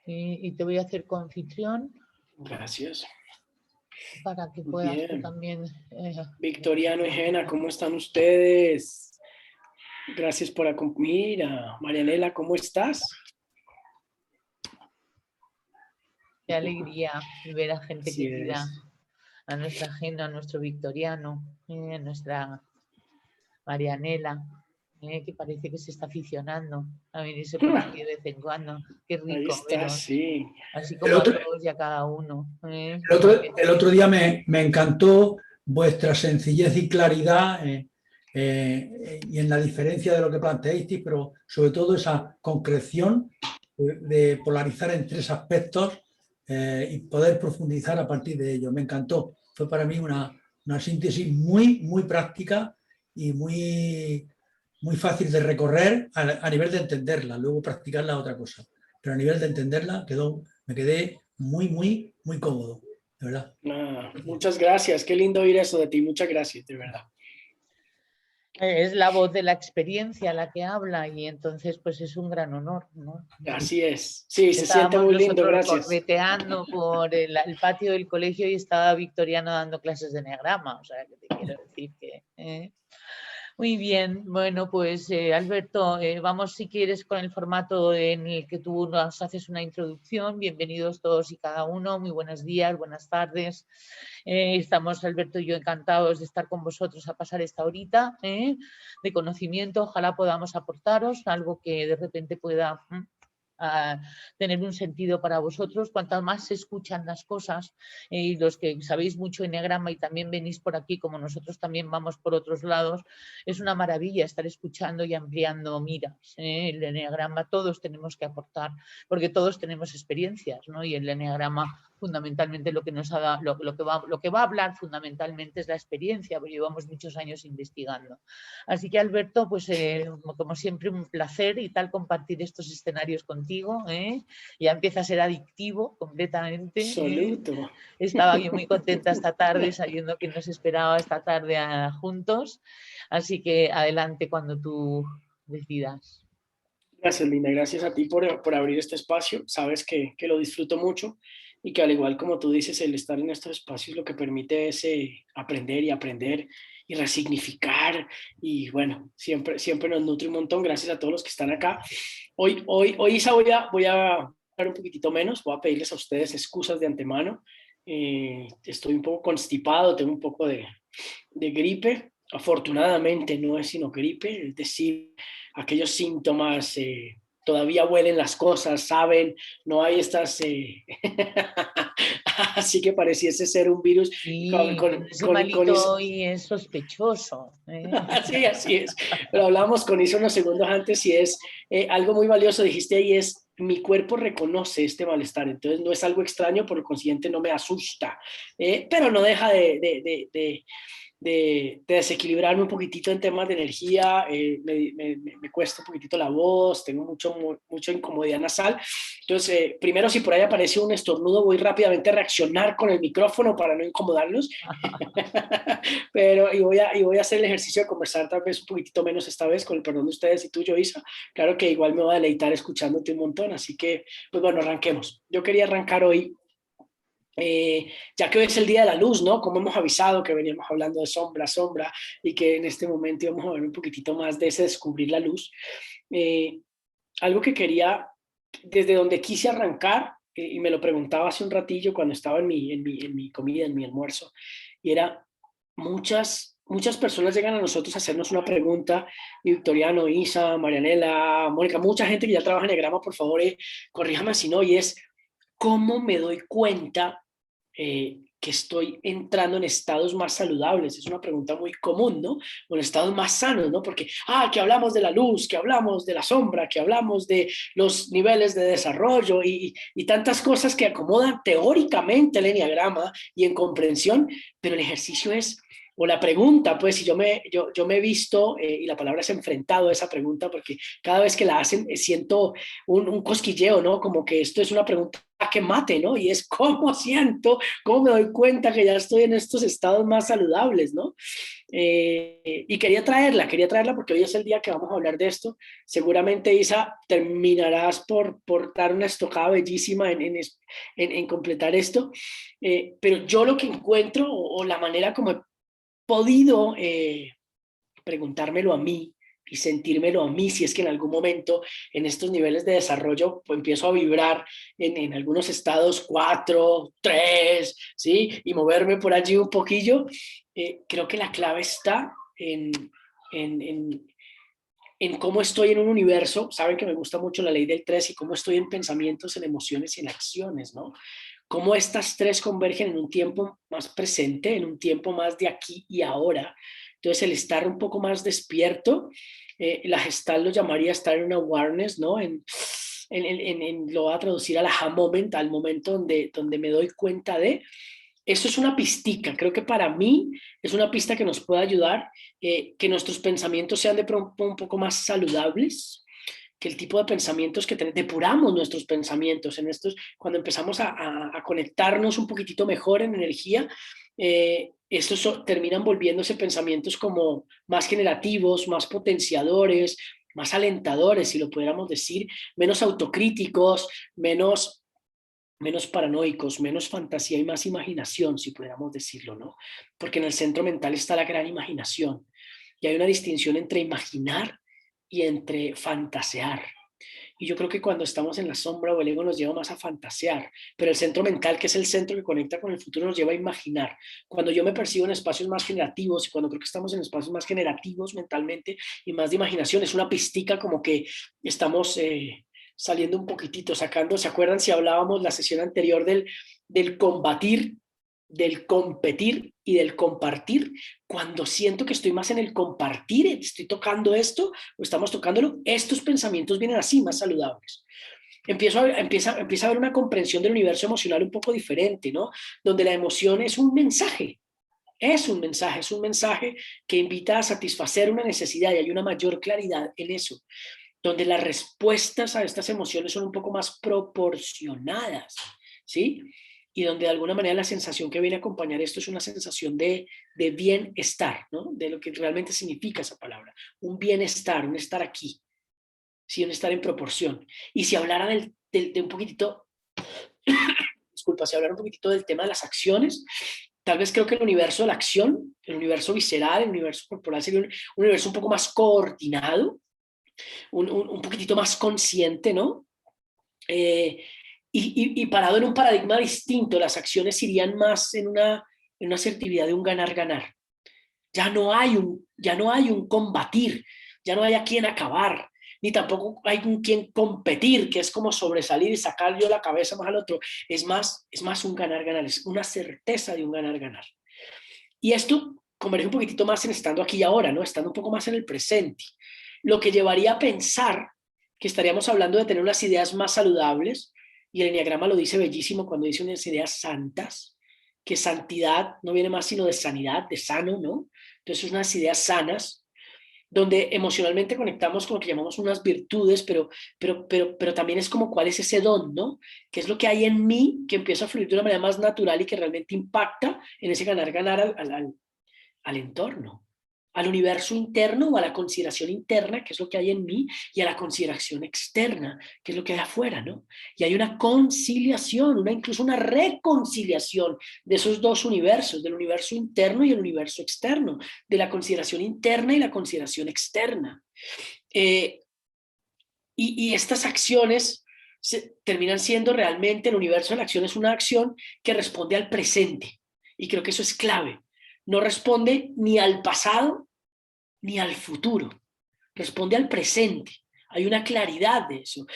y te voy a hacer coanfitrión. Gracias. Para que puedas tú Bien. también... Victoriano y Jena, ¿cómo están ustedes? Gracias por acompañar. Mira, Marianela, ¿cómo estás? Qué alegría ver a gente Así querida, es. a nuestra Jena, a nuestro Victoriano, a nuestra Marianela, que parece que se está aficionando a venirse por aquí de vez en cuando. Qué Ahí rico está, veros, sí. así El como a otro, todos y a cada uno. el otro día me encantó vuestra sencillez y claridad y en la diferencia de lo que planteasteis, pero sobre todo esa concreción de polarizar en tres aspectos y poder profundizar a partir de ello. Me encantó. Fue para mí una síntesis muy práctica y muy fácil de recorrer a nivel de entenderla. Luego practicarla otra cosa. Pero a nivel de entenderla me quedé muy cómodo, de verdad. Muchas gracias. Qué lindo oír eso de ti. Muchas gracias, de verdad. Es la voz de la experiencia la que habla y entonces pues es un gran honor, ¿no? Así es. Sí, se siente Estábamos muy lindo. nosotros Gracias. correteando por el patio del colegio y estaba Victoriano dando clases de enneagrama, o sea, que te quiero decir que... Muy bien, bueno, pues Alberto, vamos si quieres con el formato en el que tú nos haces una introducción. Bienvenidos todos y cada uno, muy buenos días, buenas tardes. Estamos Alberto y yo encantados de estar con vosotros a pasar esta horita de conocimiento. Ojalá podamos aportaros algo que de repente pueda... a tener un sentido para vosotros. Cuantas más se escuchan las cosas y los que sabéis mucho enneagrama y también venís por aquí como nosotros también vamos por otros lados, es una maravilla estar escuchando y ampliando miras. El enneagrama todos tenemos que aportar porque todos tenemos experiencias, ¿no? Y el enneagrama fundamentalmente lo que nos ha dado, lo que va a hablar fundamentalmente es la experiencia, porque llevamos muchos años investigando. Así que Alberto, pues como siempre un placer y tal compartir estos escenarios contigo, ya empieza a ser adictivo completamente. Absoluto. Estaba yo muy contenta esta tarde sabiendo que nos esperaba esta tarde juntos, así que adelante cuando tú decidas. Gracias, Linda. Gracias a ti por abrir este espacio. Sabes que lo disfruto mucho y que al igual como tú dices, el estar en estos espacios lo que permite es aprender y resignificar. Y bueno, siempre nos nutre un montón. Gracias a todos los que están acá. Hoy Isa, voy a hablar un poquitito menos. Voy a pedirles a ustedes excusas de antemano. Estoy un poco constipado, tengo un poco de gripe. Afortunadamente no es sino gripe, es decir, aquellos síntomas todavía huelen las cosas, saben, no hay estas... Así que pareciese ser un virus Sí, ese malito y es sospechoso. Sí, así es. Pero hablamos con Isa unos segundos antes y es algo muy valioso, dijiste ahí, es mi cuerpo reconoce este malestar, entonces no es algo extraño, por lo consiguiente no me asusta, pero no deja de desequilibrarme un poquitito en temas de energía, me cuesta un poquitito la voz, tengo mucha incomodidad nasal. Entonces, primero si por ahí aparece un estornudo, voy rápidamente a reaccionar con el micrófono para no incomodarlos. Pero y voy a hacer el ejercicio de conversar tal vez un poquitito menos esta vez, con el perdón de ustedes y tuyo, Isa. Claro que igual me voy a deleitar escuchándote un montón, así que, pues bueno, arranquemos. Yo quería arrancar hoy ya que hoy es el Día de la Luz, ¿no? Como hemos avisado que veníamos hablando de sombra, y que en este momento íbamos a ver un poquitito más de ese descubrir la luz. Algo que quería, desde donde quise arrancar, y me lo preguntaba hace un ratillo cuando estaba en mi comida, en mi almuerzo, y era muchas personas llegan a nosotros a hacernos una pregunta, Victoriano, Isa, Marianela, Mónica, mucha gente que ya trabaja en Enneagrama, por favor, corríjame si no, y es, ¿cómo me doy cuenta que estoy entrando en estados más saludables? Es una pregunta muy común, ¿no? O en estados más sanos, ¿no? Porque, que hablamos de la luz, que hablamos de la sombra, que hablamos de los niveles de desarrollo y tantas cosas que acomodan teóricamente el enneagrama y en comprensión, pero el ejercicio es o la pregunta, pues si yo me he visto, y la palabra es enfrentado a esa pregunta, porque cada vez que la hacen siento un cosquilleo, ¿no? Como que esto es una pregunta que mate, ¿no? Y es cómo siento, cómo me doy cuenta que ya estoy en estos estados más saludables, ¿no? Y quería traerla porque hoy es el día que vamos a hablar de esto. Seguramente, Isa, terminarás por dar una estocada bellísima en completar esto. Pero yo lo que encuentro, o la manera como he podido preguntármelo a mí y sentírmelo a mí, si es que en algún momento en estos niveles de desarrollo pues, empiezo a vibrar en algunos estados 4, 3, ¿sí? Y moverme por allí un poquillo, creo que la clave está en cómo estoy en un universo. Saben que me gusta mucho la ley del 3 y cómo estoy en pensamientos, en emociones y en acciones, ¿no? Cómo estas tres convergen en un tiempo más presente, en un tiempo más de aquí y ahora. Entonces, el estar un poco más despierto, la Gestalt lo llamaría estar en una awareness, ¿no? Lo voy a traducir al aha moment, al momento donde me doy cuenta de. Eso es una pistica, creo que para mí es una pista que nos puede ayudar, que nuestros pensamientos sean de pronto un poco más saludables, que el tipo de pensamientos que tenemos, depuramos nuestros pensamientos en estos, cuando empezamos a conectarnos un poquitito mejor en energía, estos terminan volviéndose pensamientos como más generativos, más potenciadores, más alentadores, si lo pudiéramos decir, menos autocríticos, menos paranoicos, menos fantasía y más imaginación, si pudiéramos decirlo, ¿no? Porque en el centro mental está la gran imaginación. Y hay una distinción entre imaginar y entre fantasear. Y yo creo que cuando estamos en la sombra o el ego nos lleva más a fantasear, pero el centro mental, que es el centro que conecta con el futuro, nos lleva a imaginar. Cuando yo me percibo en espacios más generativos y cuando creo que estamos en espacios más generativos mentalmente y más de imaginación, es una pistica como que estamos saliendo un poquitito, sacando, ¿se acuerdan si hablábamos la sesión anterior del combatir, del competir y del compartir? Cuando siento que estoy más en el compartir, estoy tocando esto o estamos tocándolo, estos pensamientos vienen así, más saludables. Empieza a haber una comprensión del universo emocional un poco diferente, ¿no? Donde la emoción es un mensaje, es un mensaje que invita a satisfacer una necesidad y hay una mayor claridad en eso, donde las respuestas a estas emociones son un poco más proporcionadas, ¿sí? Y donde de alguna manera la sensación que viene a acompañar esto es una sensación de bienestar, ¿no? De lo que realmente significa esa palabra, un bienestar, un estar aquí, ¿sí? Un estar en proporción. Y si hablara de un poquitito, disculpa, si hablara un poquitito del tema de las acciones, tal vez creo que el universo de la acción, el universo visceral, el universo corporal sería un universo un poco más coordinado, un poquitito más consciente, ¿no? Y parado en un paradigma distinto, las acciones irían más en una asertividad de un ganar-ganar. Ya no hay un combatir, ya no hay a quien acabar, ni tampoco hay con quien competir, que es como sobresalir y sacar yo la cabeza más al otro. Es más un ganar-ganar, es una certeza de un ganar-ganar. Y esto converge un poquitito más en estando aquí y ahora, ¿no? Estando un poco más en el presente. Lo que llevaría a pensar que estaríamos hablando de tener unas ideas más saludables, y el enneagrama lo dice bellísimo cuando dice unas ideas santas, que santidad no viene más sino de sanidad, de sano, ¿no? Entonces unas ideas sanas, donde emocionalmente conectamos con lo que llamamos unas virtudes, pero también es como cuál es ese don, ¿no? ¿Qué es lo que hay en mí que empieza a fluir de una manera más natural y que realmente impacta en ese ganar-ganar al entorno, al universo interno o a la consideración interna, que es lo que hay en mí, y a la consideración externa, que es lo que hay afuera, ¿no? Y hay una conciliación, incluso una reconciliación de esos dos universos, del universo interno y el universo externo, de la consideración interna y la consideración externa. Y estas acciones terminan siendo realmente, el universo de la acción es una acción que responde al presente, y creo que eso es clave. No responde ni al pasado ni al futuro, responde al presente. Hay una claridad de eso.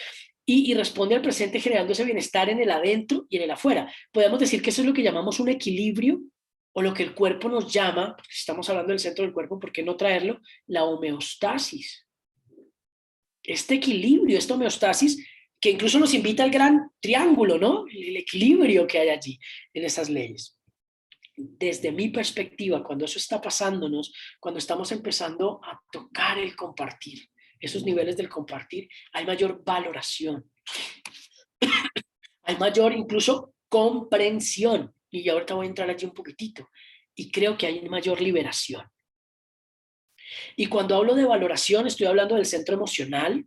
Y responde al presente generando ese bienestar en el adentro y en el afuera. Podemos decir que eso es lo que llamamos un equilibrio, o lo que el cuerpo nos llama, si estamos hablando del centro del cuerpo, ¿por qué no traerlo? La homeostasis. Este equilibrio, esta homeostasis, que incluso nos invita al gran triángulo, ¿no? El equilibrio que hay allí en esas leyes. desde mi perspectiva, cuando eso está pasándonos, cuando estamos empezando a tocar el compartir, esos niveles del compartir, hay mayor valoración, hay mayor incluso comprensión. Y ahorita voy a entrar allí un poquitito. Y creo que hay mayor liberación. Y cuando hablo de valoración, estoy hablando del centro emocional.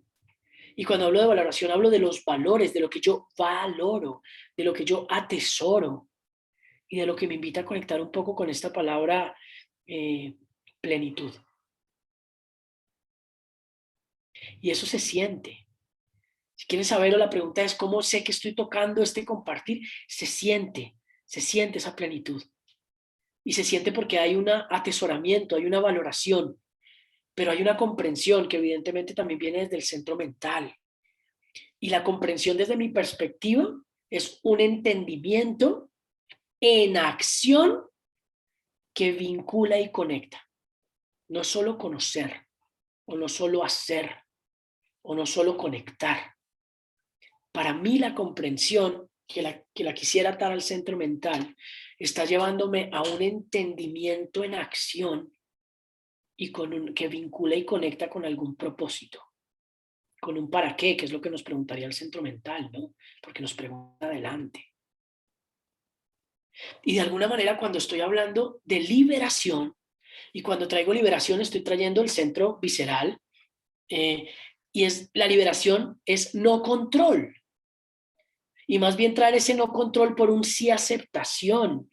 Y cuando hablo de valoración, hablo de los valores, de lo que yo valoro, de lo que yo atesoro y de lo que me invita a conectar un poco con esta palabra plenitud. Y eso se siente. Si quieren saberlo, la pregunta es ¿cómo sé que estoy tocando este compartir? Se siente esa plenitud. Y se siente porque hay un atesoramiento, hay una valoración, pero hay una comprensión que evidentemente también viene desde el centro mental. Y la comprensión desde mi perspectiva es un entendimiento en acción que vincula y conecta. No solo conocer, o no solo hacer, o no solo conectar. Para mí la comprensión, que la quisiera atar al centro mental, está llevándome a un entendimiento en acción y que vincula y conecta con algún propósito, con un para qué, que es lo que nos preguntaría el centro mental, ¿no? Porque nos pregunta adelante. Y de alguna manera cuando estoy hablando de liberación, y cuando traigo liberación estoy trayendo el centro visceral, y la liberación es no control. Y más bien traer ese no control por un sí aceptación,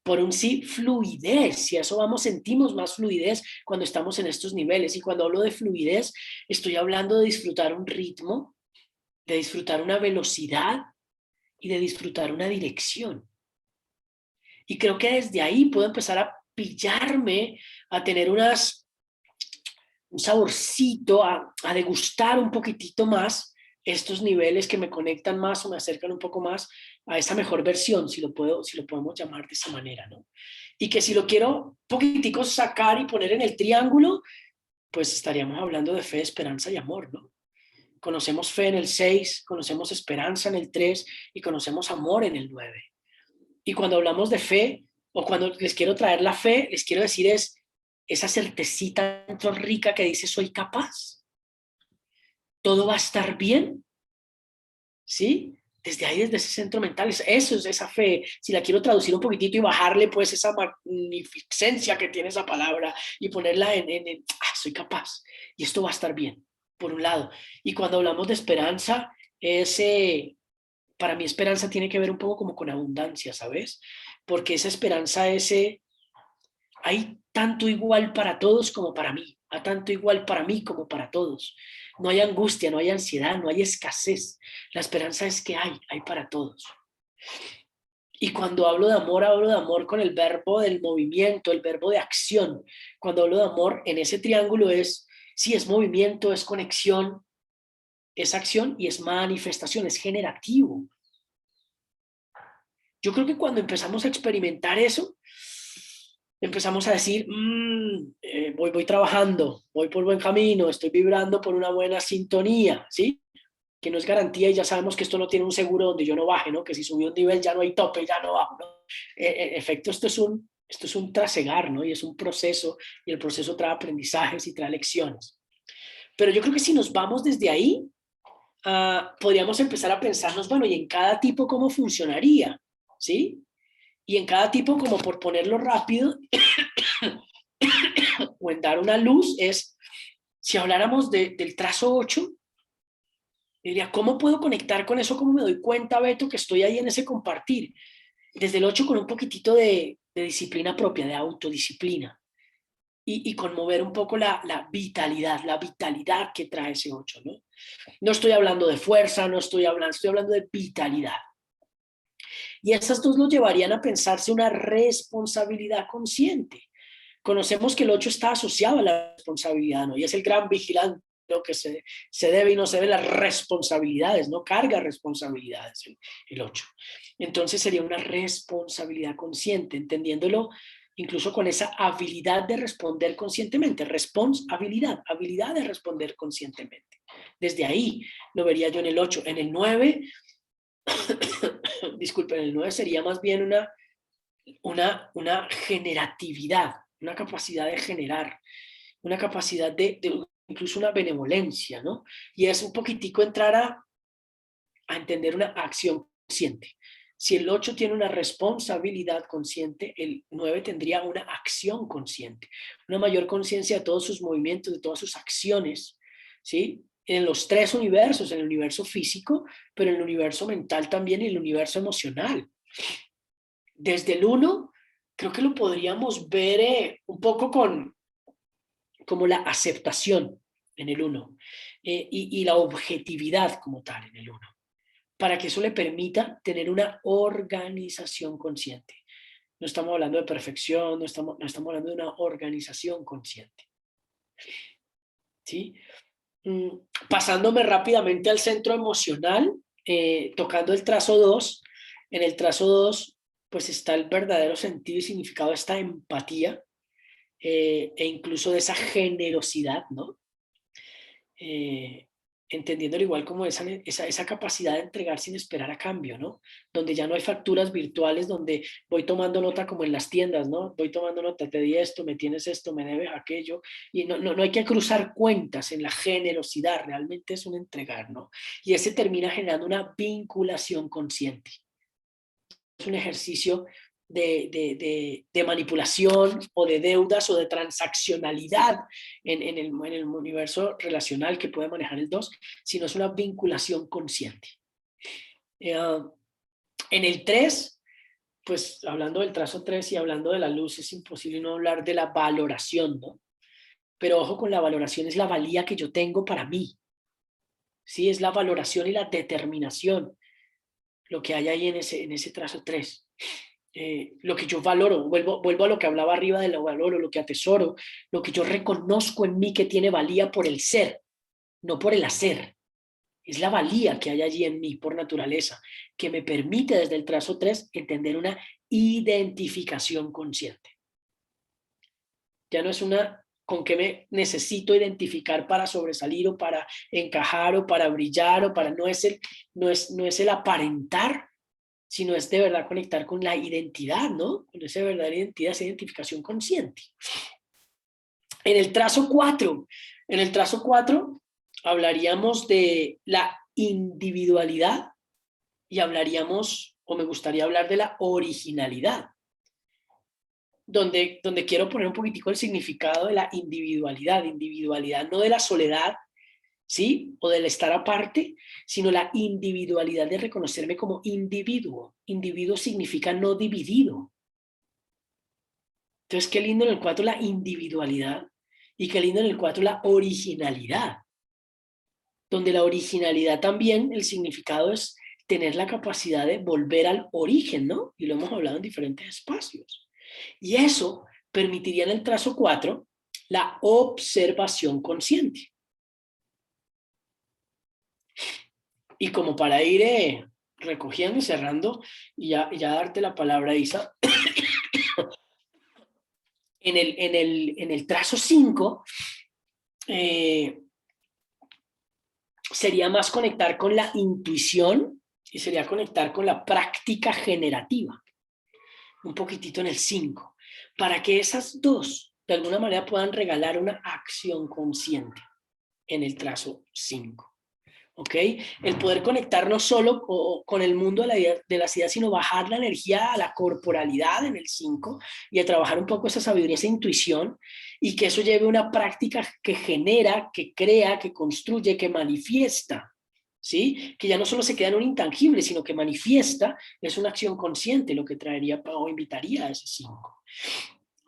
por un sí fluidez. Y a eso vamos, sentimos más fluidez cuando estamos en estos niveles. Y cuando hablo de fluidez, estoy hablando de disfrutar un ritmo, de disfrutar una velocidad y de disfrutar una dirección. Y creo que desde ahí puedo empezar a pillarme, a tener un saborcito, a degustar un poquitito más estos niveles que me conectan más o me acercan un poco más a esa mejor versión, si lo podemos llamar de esa manera, ¿no? Y que si lo quiero poquitico sacar y poner en el triángulo, pues estaríamos hablando de fe, esperanza y amor, ¿no? Conocemos fe en el 6, conocemos esperanza en el 3 y conocemos amor en el 9. Y cuando hablamos de fe, o cuando les quiero traer la fe, les quiero decir es esa certecita dentro rica que dice soy capaz. Todo va a estar bien. ¿Sí? Desde ahí, desde ese centro mental, eso es esa fe. Si la quiero traducir un poquitito y bajarle pues esa magnificencia que tiene esa palabra y ponerla soy capaz y esto va a estar bien, por un lado. Y cuando hablamos de esperanza, para mí esperanza tiene que ver un poco como con abundancia, ¿sabes? Porque esa esperanza hay tanto igual para todos como para mí, hay tanto igual para mí como para todos. No hay angustia, no hay ansiedad, no hay escasez. La esperanza es que hay para todos. Y cuando hablo de amor con el verbo del movimiento, el verbo de acción. Cuando hablo de amor en ese triángulo es movimiento, es conexión, es acción y es manifestación, es generativo. Yo creo que cuando empezamos a experimentar eso, empezamos a decir, voy trabajando, voy por buen camino, estoy vibrando por una buena sintonía, ¿sí? Que no es garantía y ya sabemos que esto no tiene un seguro donde yo no baje, ¿no? Que si subí un nivel ya no hay tope, ya no bajo, ¿no? En efecto, esto es un trasegar, ¿no? Y es un proceso y el proceso trae aprendizajes y trae lecciones. Pero yo creo que si nos vamos desde ahí, podríamos empezar a pensarnos, bueno, ¿y en cada tipo cómo funcionaría? ¿Sí? Y en cada tipo, como por ponerlo rápido, o en dar una luz, es, si habláramos del trazo 8, diría, ¿cómo puedo conectar con eso? ¿Cómo me doy cuenta, Beto, que estoy ahí en ese compartir? Desde el 8 con un poquitito de disciplina propia, de autodisciplina. Y conmover un poco la vitalidad que trae ese 8, ¿no? No estoy hablando de fuerza, estoy hablando de vitalidad. Y esas dos nos llevarían a pensarse una responsabilidad consciente. Conocemos que el 8 está asociado a la responsabilidad, ¿no? Y es el gran vigilante, lo que se debe y no se debe las responsabilidades, no carga responsabilidades el 8. Entonces sería una responsabilidad consciente, entendiéndolo incluso con esa habilidad de responder conscientemente, habilidad de responder conscientemente. Desde ahí lo vería yo en el 8. En el 9, disculpen, el 9 sería más bien una generatividad, una capacidad de generar, una capacidad de incluso una benevolencia, ¿no? Y es un poquitico entrar a entender una acción consciente. Si el 8 tiene una responsabilidad consciente, el 9 tendría una acción consciente, una mayor conciencia de todos sus movimientos, de todas sus acciones, ¿sí? En los tres universos, en el universo físico, pero en el universo mental también y en el universo emocional. Desde el 1, creo que lo podríamos ver un poco como la aceptación en el 1 y la objetividad como tal en el 1, para que eso le permita tener una organización consciente. No estamos hablando de perfección, no estamos hablando de una organización consciente. ¿Sí? Pasándome rápidamente al centro emocional, tocando el trazo 2, en el trazo 2 pues está el verdadero sentido y significado de esta empatía e incluso de esa generosidad, ¿no? Entendiéndolo igual como esa capacidad de entregar sin esperar a cambio, ¿no? Donde ya no hay facturas virtuales, donde voy tomando nota como en las tiendas, ¿no? Voy tomando nota, te di esto, me tienes esto, me debes aquello, y no hay que cruzar cuentas en la generosidad, realmente es un entregar, ¿no? Y ese termina generando una vinculación consciente. Es un ejercicio de manipulación o de deudas o de transaccionalidad en el universo relacional que puede manejar el 2, sino es una vinculación consciente. En el 3, pues hablando del trazo 3 y hablando de la luz, es imposible no hablar de la valoración, ¿no? Pero ojo con la valoración, es la valía que yo tengo para mí. Sí, es la valoración y la determinación lo que hay ahí en ese trazo 3. Lo que yo valoro, vuelvo a lo que hablaba arriba de lo valoro, lo que atesoro, lo que yo reconozco en mí que tiene valía por el ser, no por el hacer. Es la valía que hay allí en mí por naturaleza, que me permite desde el trazo 3 entender una identificación consciente. Ya no es una con qué me necesito identificar para sobresalir o para encajar o para brillar o para no es el aparentar, sino es de verdad conectar con la identidad, ¿no? Con esa verdadera identidad, esa identificación consciente. En el trazo 4 hablaríamos de la individualidad y hablaríamos, o me gustaría hablar de la originalidad, donde quiero poner un poquitico el significado de la individualidad no de la soledad, ¿sí? O del estar aparte, sino la individualidad de reconocerme como individuo. Individuo significa no dividido. Entonces, qué lindo en el 4 la individualidad y qué lindo en el 4 la originalidad. Donde la originalidad también, el significado es tener la capacidad de volver al origen, ¿no? Y lo hemos hablado en diferentes espacios. Y eso permitiría en el trazo 4 la observación consciente. Y como para ir recogiendo y cerrando, y ya darte la palabra, Isa, en el trazo 5 sería más conectar con la intuición y sería conectar con la práctica generativa. Un poquitito en el 5, para que esas dos de alguna manera puedan regalar una acción consciente en el trazo 5. ¿Ok? El poder conectar no solo con el mundo de las ideas, sino bajar la energía a la corporalidad en el 5 y a trabajar un poco esa sabiduría, esa intuición, y que eso lleve una práctica que genera, que crea, que construye, que manifiesta, ¿sí? Que ya no solo se queda en un intangible, sino que manifiesta, es una acción consciente lo que traería o invitaría a ese 5.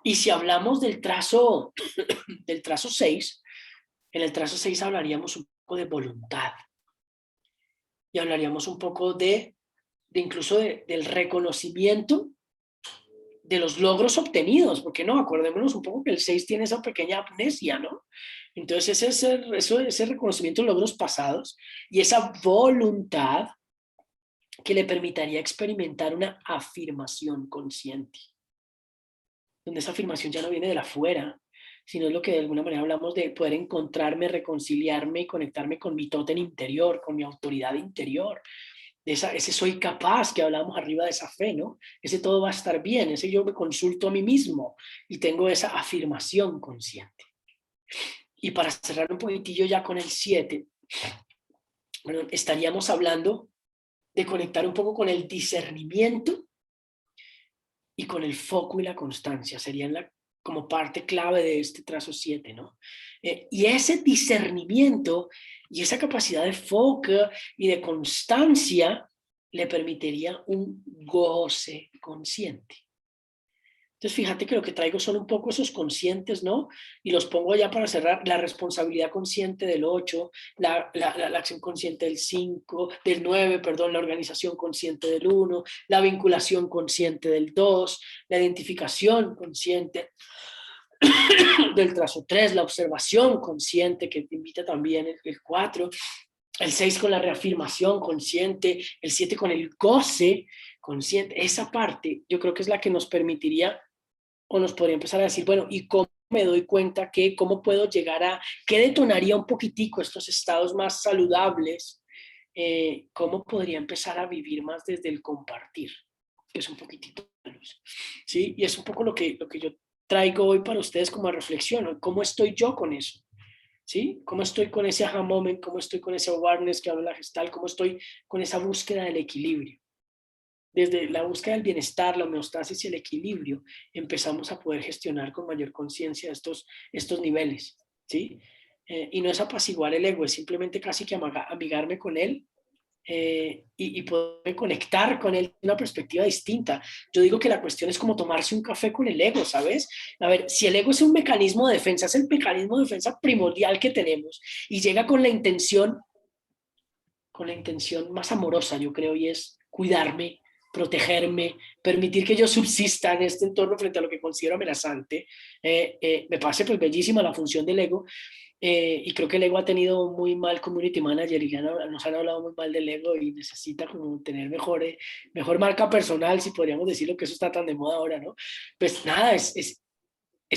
Y si hablamos del trazo 6, en el trazo 6 hablaríamos un poco de voluntad. Y hablaríamos un poco incluso del reconocimiento de los logros obtenidos, porque no, acordémonos un poco que el 6 tiene esa pequeña amnesia, ¿no? Entonces ese reconocimiento de logros pasados y esa voluntad que le permitiría experimentar una afirmación consciente, donde esa afirmación ya no viene de la afuera, sino es lo que de alguna manera hablamos de poder encontrarme, reconciliarme y conectarme con mi tótem interior, con mi autoridad interior, ese soy capaz que hablamos arriba de esa fe, ¿no? Ese todo va a estar bien, ese yo me consulto a mí mismo y tengo esa afirmación consciente. Y para cerrar un poquitillo ya con el 7, bueno, estaríamos hablando de conectar un poco con el discernimiento y con el foco y la constancia. Serían como parte clave de este trazo 7, ¿no? Y ese discernimiento y esa capacidad de foco y de constancia le permitiría un goce consciente. Entonces, fíjate que lo que traigo son un poco esos conscientes, ¿no? Y los pongo ya para cerrar: la responsabilidad consciente del 8, la acción consciente del 5, del 9, perdón, la organización consciente del 1, la vinculación consciente del 2, la identificación consciente del trazo 3, la observación consciente que te invita también el 4, el 6 con la reafirmación consciente, el 7 con el goce consciente. Esa parte yo creo que es la que nos permitiría, o nos podría empezar a decir, bueno, ¿y cómo me doy cuenta que, cómo puedo llegar a, qué detonaría un poquitico estos estados más saludables? ¿Cómo podría empezar a vivir más desde el compartir? Que es un poquitito de luz, ¿sí? Y es un poco lo que yo traigo hoy para ustedes como reflexión, ¿no? ¿Cómo estoy yo con eso? ¿Sí? ¿Cómo estoy con ese aha moment? ¿Cómo estoy con ese awareness que habla la Gestalt? ¿Cómo estoy con esa búsqueda del equilibrio? Desde la búsqueda del bienestar, la homeostasis y el equilibrio, empezamos a poder gestionar con mayor conciencia estos niveles, ¿sí? Y no es apaciguar el ego, es simplemente casi que amigarme con él, y poder conectar con él de una perspectiva distinta. Yo digo que la cuestión es como tomarse un café con el ego, ¿sabes? A ver, si el ego es un mecanismo de defensa, es el mecanismo de defensa primordial que tenemos, y llega con la intención más amorosa, yo creo, y es cuidarme, protegerme, permitir que yo subsista en este entorno frente a lo que considero amenazante. Me parece pues bellísima la función del ego, y creo que el ego ha tenido muy mal community manager, y ya nos han hablado muy mal del ego, y necesita como tener mejor marca personal, si podríamos decirlo, que eso está tan de moda ahora, ¿no? Pues nada, es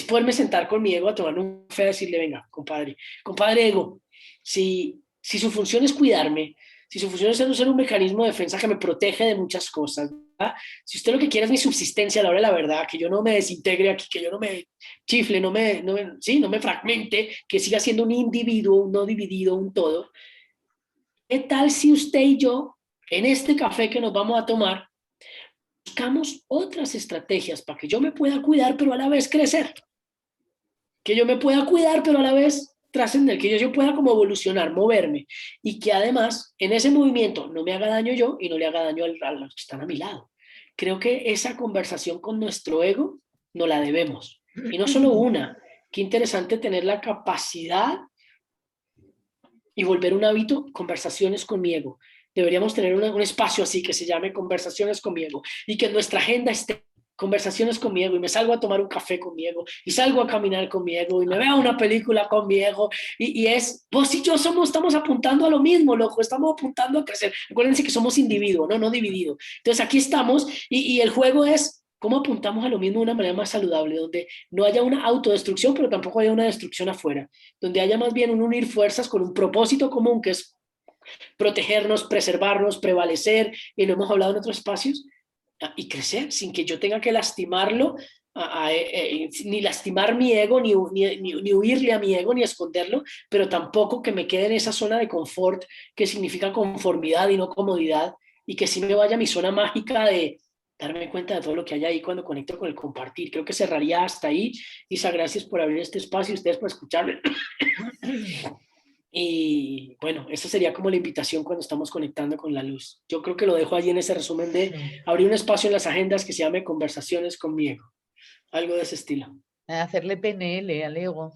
poderme sentar con mi ego a tomar un café y decirle: venga, compadre ego, si su función es cuidarme, si su función es ser un mecanismo de defensa que me protege de muchas cosas, ¿verdad? Si usted lo que quiere es mi subsistencia a la hora de la verdad, que yo no me desintegre aquí, que yo no me chifle, no me fragmente, que siga siendo un individuo, un no dividido, un todo, ¿qué tal si usted y yo, en este café que nos vamos a tomar, buscamos otras estrategias para que yo me pueda cuidar, pero a la vez crecer? Que yo me pueda cuidar, pero a la vez trascender, que yo pueda como evolucionar, moverme, y que además en ese movimiento no me haga daño yo y no le haga daño a los que están a mi lado. Creo que esa conversación con nuestro ego no la debemos. Y no solo una, qué interesante tener la capacidad y volver un hábito, conversaciones con mi ego. Deberíamos tener un espacio así que se llame conversaciones con mi ego, y que en nuestra agenda esté conversaciones con mi ego, y me salgo a tomar un café con mi ego, y salgo a caminar con mi ego, y me veo una película con mi ego, y es, vos y yo estamos apuntando a lo mismo, loco, estamos apuntando a crecer. Acuérdense que somos individuo, no dividido. Entonces aquí estamos, y el juego es cómo apuntamos a lo mismo de una manera más saludable, donde no haya una autodestrucción, pero tampoco haya una destrucción afuera, donde haya más bien un unir fuerzas con un propósito común, que es protegernos, preservarnos, prevalecer, y lo hemos hablado en otros espacios, y crecer sin que yo tenga que lastimarlo, ni lastimar mi ego, ni huirle a mi ego, ni esconderlo, pero tampoco que me quede en esa zona de confort que significa conformidad y no comodidad, y que sí me vaya a mi zona mágica de darme cuenta de todo lo que hay ahí cuando conecto con el compartir. Creo que cerraría hasta ahí. Isa, gracias por abrir este espacio y ustedes por escucharme. Y bueno, esa sería como la invitación cuando estamos conectando con la luz. Yo creo que lo dejo allí en ese resumen de abrir un espacio en las agendas que se llame Conversaciones con mi ego. Algo de ese estilo. Hacerle PNL al ego,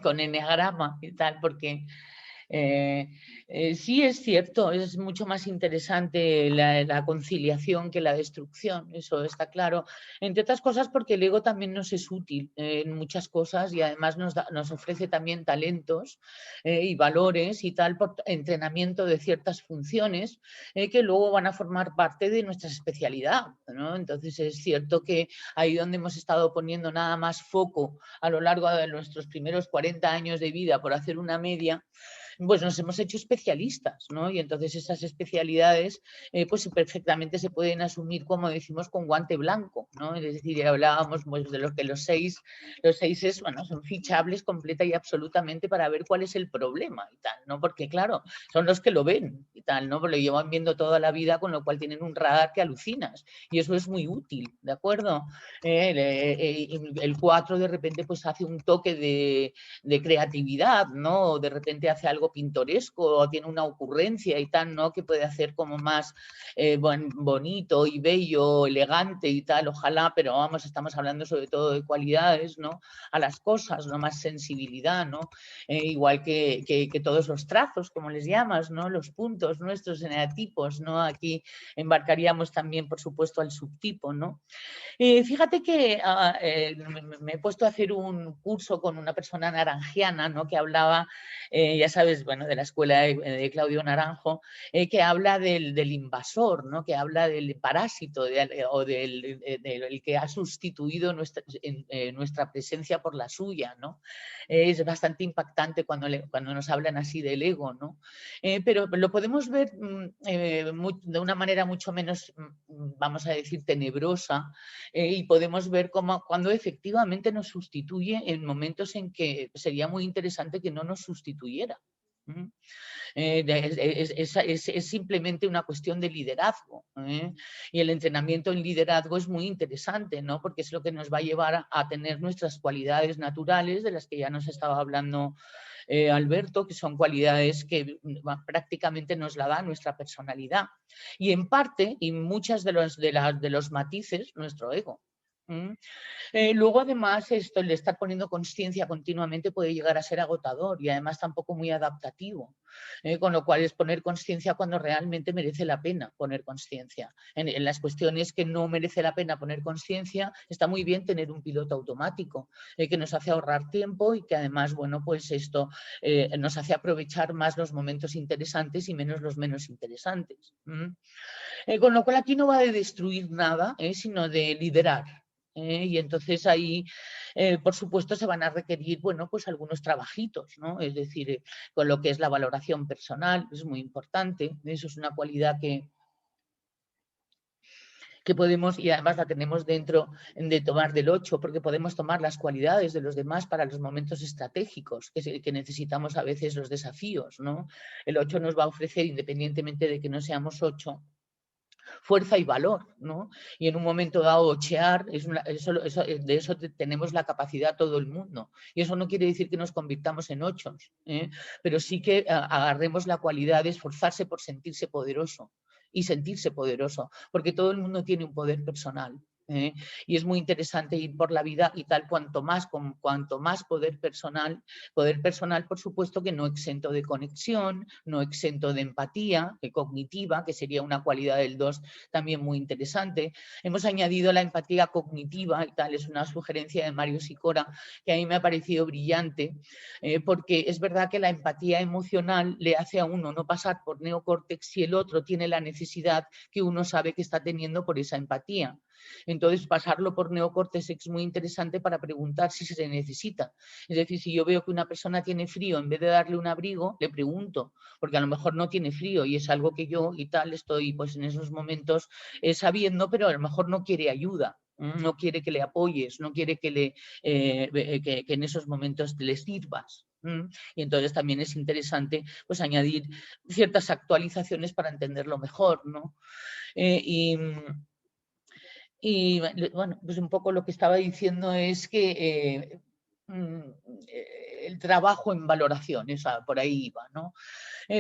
con eneagrama y tal, porque sí es cierto, es mucho más interesante la conciliación que la destrucción, eso está claro. Entre otras cosas porque el ego también nos es útil en muchas cosas, y además nos ofrece también talentos y valores y tal, por entrenamiento de ciertas funciones que luego van a formar parte de nuestra especialidad, ¿no? Entonces es cierto que ahí donde hemos estado poniendo nada más foco a lo largo de nuestros primeros 40 años de vida, por hacer una media, pues nos hemos hecho especialistas, ¿no? Y entonces esas especialidades pues perfectamente se pueden asumir, como decimos, con guante blanco, ¿no? Es decir, hablábamos pues, de lo que los seis es, bueno, son fichables completa y absolutamente para ver cuál es el problema y tal, ¿no? Porque claro, son los que lo ven y tal, ¿no? Porque lo llevan viendo toda la vida, con lo cual tienen un radar que alucinas y eso es muy útil, ¿de acuerdo? El 4 de repente pues hace un toque de creatividad, ¿no? O de repente hace algo pintoresco o tiene una ocurrencia y tal, ¿no? Que puede hacer como más bonito y bello, elegante y tal, ojalá, pero vamos, estamos hablando sobre todo de cualidades, ¿no? A las cosas, ¿no? Más sensibilidad, ¿no? Igual que todos los trazos, como les llamas, ¿no? Los puntos nuestros eneatipos, ¿no? Aquí embarcaríamos también, por supuesto, al subtipo, ¿no? Fíjate que me he puesto a hacer un curso con una persona naranjiana, ¿no? Que hablaba, ya sabes, bueno, de la escuela de Claudio Naranjo, que habla del invasor, ¿no? Que habla del parásito o del que ha sustituido nuestra presencia por la suya, ¿no? Es bastante impactante cuando nos hablan así del ego, ¿no? Pero lo podemos ver de una manera mucho menos, vamos a decir, tenebrosa, y podemos ver cómo, cuando efectivamente nos sustituye en momentos en que sería muy interesante que no nos sustituyera. Es simplemente una cuestión de liderazgo, y el entrenamiento en liderazgo es muy interesante, ¿no? Porque es lo que nos va a llevar a tener nuestras cualidades naturales, de las que ya nos estaba hablando Alberto, que son cualidades que prácticamente nos la da nuestra personalidad y en parte, y muchas de los matices, nuestro ego. Luego, además, el de estar poniendo conciencia continuamente puede llegar a ser agotador y además tampoco muy adaptativo, con lo cual es poner conciencia cuando realmente merece la pena poner conciencia. En las cuestiones que no merece la pena poner conciencia, está muy bien tener un piloto automático que nos hace ahorrar tiempo y que además, bueno, pues esto nos hace aprovechar más los momentos interesantes y menos los menos interesantes. Con lo cual aquí no va de destruir nada, sino de liderar. Y entonces ahí, por supuesto, se van a requerir, bueno, pues algunos trabajitos, ¿no? Es decir, con lo que es la valoración personal, es muy importante. Eso es una cualidad que podemos, y además la tenemos dentro de tomar del 8, porque podemos tomar las cualidades de los demás para los momentos estratégicos que necesitamos a veces, los desafíos, ¿no? El 8 nos va a ofrecer, independientemente de que no seamos 8, fuerza y valor, ¿no? Y en un momento dado ochear, de eso tenemos la capacidad todo el mundo. Y eso no quiere decir que nos convirtamos en ochos, pero sí que agarremos la cualidad de esforzarse por sentirse poderoso y sentirse poderoso, porque todo el mundo tiene un poder personal. Y es muy interesante ir por la vida y tal, cuanto más poder personal, por supuesto que no exento de conexión, no exento de empatía cognitiva, que sería una cualidad del 2 también muy interesante. Hemos añadido la empatía cognitiva y tal, es una sugerencia de Mario Sicora que a mí me ha parecido brillante, porque es verdad que la empatía emocional le hace a uno no pasar por neocórtex si el otro tiene la necesidad que uno sabe que está teniendo por esa empatía. Entonces, pasarlo por neocórtex es muy interesante para preguntar si se necesita. Es decir, si yo veo que una persona tiene frío, en vez de darle un abrigo, le pregunto, porque a lo mejor no tiene frío y es algo que yo y tal estoy pues en esos momentos sabiendo, pero a lo mejor no quiere ayuda. No quiere que le apoyes, no quiere que en esos momentos le sirvas. Y entonces también es interesante pues añadir ciertas actualizaciones para entenderlo mejor, ¿no? Y bueno, pues un poco lo que estaba diciendo es que el trabajo en valoración, por ahí iba, ¿no?